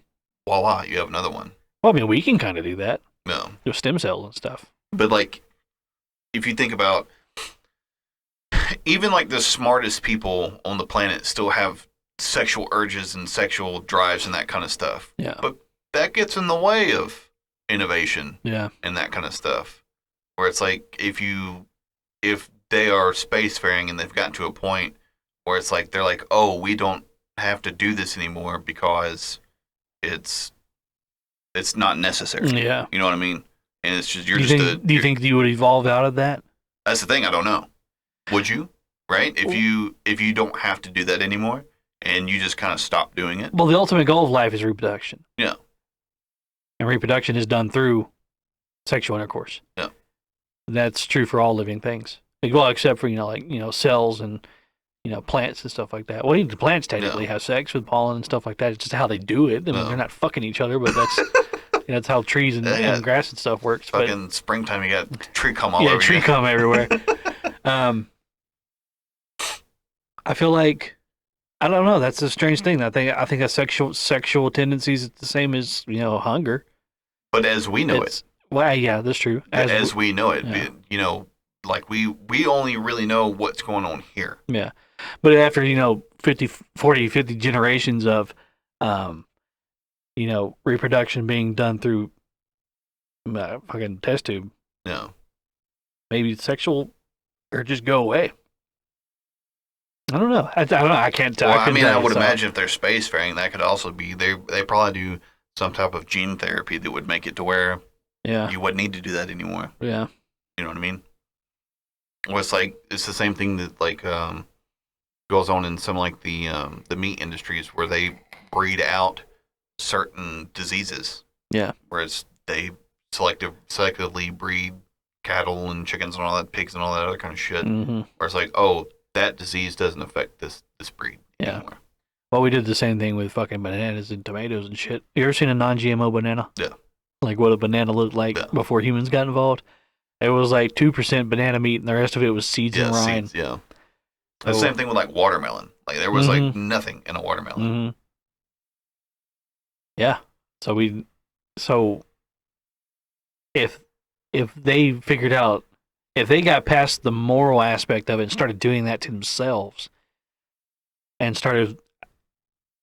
Voila, you have another one. Well, I mean, we can kind of do that. No. With stem cells and stuff. But like, if you think about, even like the smartest people on the planet still have sexual urges and sexual drives and that kind of stuff. Yeah. But that gets in the way of innovation. Yeah. And that kind of stuff. Where it's like, if they are spacefaring and they've gotten to a point where it's like, they're like, oh, we don't have to do this anymore because it's not necessary. Yeah. You know what I mean? And it's just, Do you think you would evolve out of that? That's the thing. I don't know. Would you? Right? If you don't have to do that anymore and you just kind of stop doing it. Well, the ultimate goal of life is reproduction. Yeah. And reproduction is done through sexual intercourse. Yeah. That's true for all living things. Well, except for, cells and, plants and stuff like that. Well, even the plants technically have sex with pollen and stuff like that. It's just how they do it. I mean, they're not fucking each other, but that's that's how trees and grass and stuff works. Fucking springtime, you got tree cum all over. Yeah, tree cum everywhere. I feel like, I don't know. That's a strange thing. I think a sexual tendencies is the same as hunger. But as we know it. Well, yeah, that's true. As we know it, like we only really know what's going on here. Yeah. But after, 50 generations of, reproduction being done through fucking test tube. Yeah. Maybe sexual urges go away. I don't know. I don't know. I can't tell. Well, I would imagine if they're spacefaring, that could also be, they probably do some type of gene therapy that would make it to where you wouldn't need to do that anymore. Yeah. You know what I mean? Well, it's the same thing that goes on in some like the meat industries where they breed out certain diseases. Yeah. Whereas they selectively breed cattle and chickens and all that, pigs and all that other kind of shit. Mm-hmm. Where it's like, oh, that disease doesn't affect this breed anymore. Well, we did the same thing with fucking bananas and tomatoes and shit. You ever seen a non-GMO banana? Yeah. Like what a banana looked like before humans got involved? It was like 2% banana meat, and the rest of it was seeds and rind. Seeds, yeah. The same thing with like watermelon. Like there was like nothing in a watermelon. Mm-hmm. Yeah. So if they figured out, if they got past the moral aspect of it and started doing that to themselves, and started,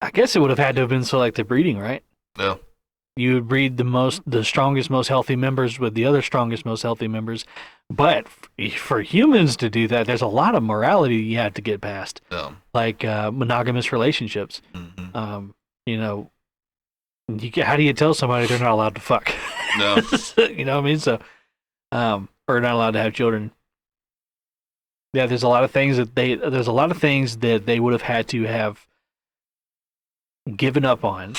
I guess it would have had to have been selective breeding, right? Yeah. You would breed the strongest, most healthy members with the other strongest, most healthy members. But for humans to do that, there's a lot of morality you have to get past. Yeah. Like monogamous relationships. Mm-hmm. How do you tell somebody they're not allowed to fuck? No. You know what I mean? So, or not allowed to have children. Yeah, there's a lot of things that they would have had to have given up on.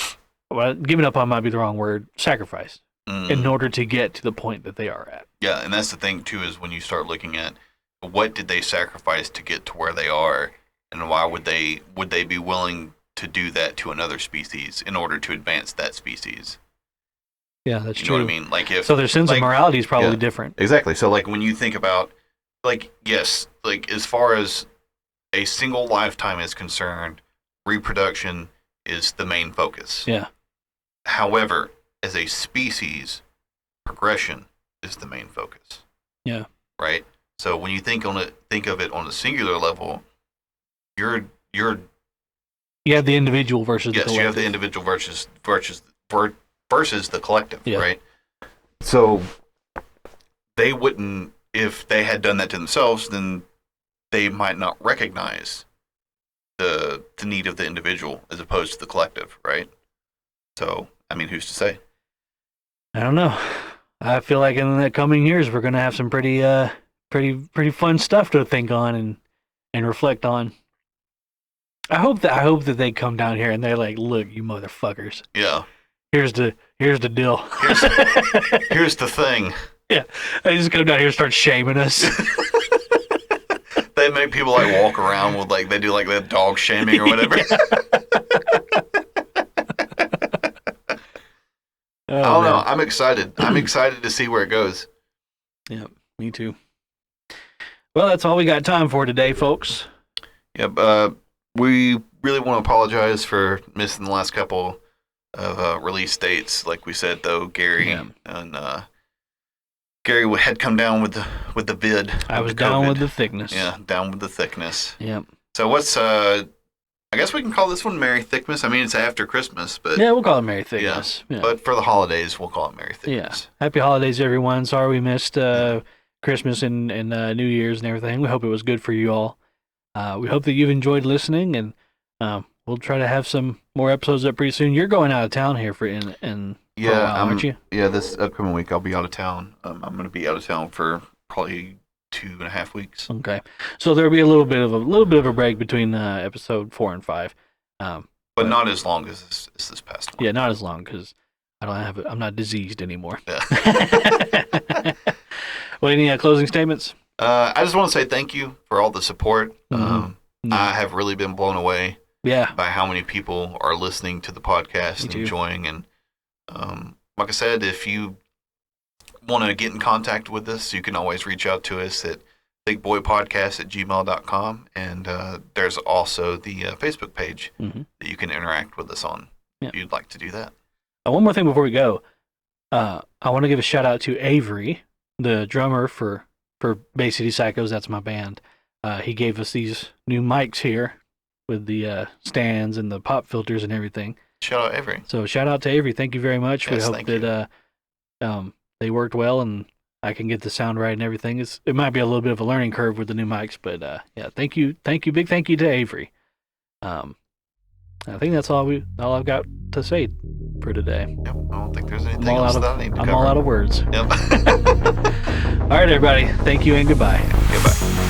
Well, giving up on might be the wrong word. Sacrificed in order to get to the point that they are at. Yeah, and that's the thing too, is when you start looking at what did they sacrifice to get to where they are, and why would they be willing to do that to another species in order to advance that species? Yeah, that's true. You know what I mean? Like so their sense of morality is probably different. Exactly. So like when you think about, like, yes, like as far as a single lifetime is concerned, reproduction is the main focus. Yeah. However, as a species, progression is the main focus. Yeah. Right? So when you think of it on a singular level, you have the individual versus the collective. Yes, you have the individual versus the collective, yeah. Right? So they wouldn't, if they had done that to themselves, then they might not recognize the need of the individual as opposed to the collective, right? So, I mean, who's to say? I don't know. I feel like in the coming years we're gonna have some pretty fun stuff to think on and reflect on. I hope that they come down here and they're like, look, you motherfuckers. Yeah. Here's the deal. Here's the thing. Yeah. They just come down here and start shaming us. They make people like walk around with like, they do like that dog shaming or whatever. Oh, I don't know. I'm excited. I'm excited to see where it goes. Yeah, me too. Well, that's all we got time for today, folks. Yep. We really want to apologize for missing the last couple of release dates. Like we said, though, Gary Yeah. and Gary had come down with the vid. I was down with the thickness. Yeah, down with the thickness. Yep. So what's I guess we can call this one Merry Thiccmas. I mean, it's after Christmas, but Yeah, we'll call it Merry Thickness. Yeah. but for the holidays, we'll call it Merry Thiccmas. Yeah. Happy holidays, everyone. Sorry we missed Christmas and New Year's and everything. We hope it was good for you all. We hope that you've enjoyed listening, and we'll try to have some more episodes up pretty soon. You're going out of town here for a while, aren't you? Yeah, this upcoming week I'll be out of town. I'm going to be out of town for probably 2.5 weeks. Okay, so there'll be a little bit of a break between episode 4 and 5, But not as long as this past one. Yeah, not as long because I'm not diseased anymore. Yeah. Well, any closing statements? I just want to say thank you for all the support. Mm-hmm. I have really been blown away Yeah. by how many people are listening to the podcast and enjoying. And like I said, if you want to get in contact with us, you can always reach out to us at thiccboipodcast@gmail.com. And there's also the Facebook page that you can interact with us on if you'd like to do that. One more thing before we go. I want to give a shout out to Avery, the drummer for Bay City Psychos. That's my band. He gave us these new mics here with the stands and the pop filters and everything. Shout out Avery. So shout out to Avery. Thank you very much. Yes, we hope that they worked well and I can get the sound right and everything. It might be a little bit of a learning curve with the new mics, but yeah, thank you, big thank you to Avery. I think that's all I've got to say for today. Yep, I don't think there's anything else that I need to cover. I'm all out of words. Yep. All right, everybody. Thank you and goodbye. Goodbye.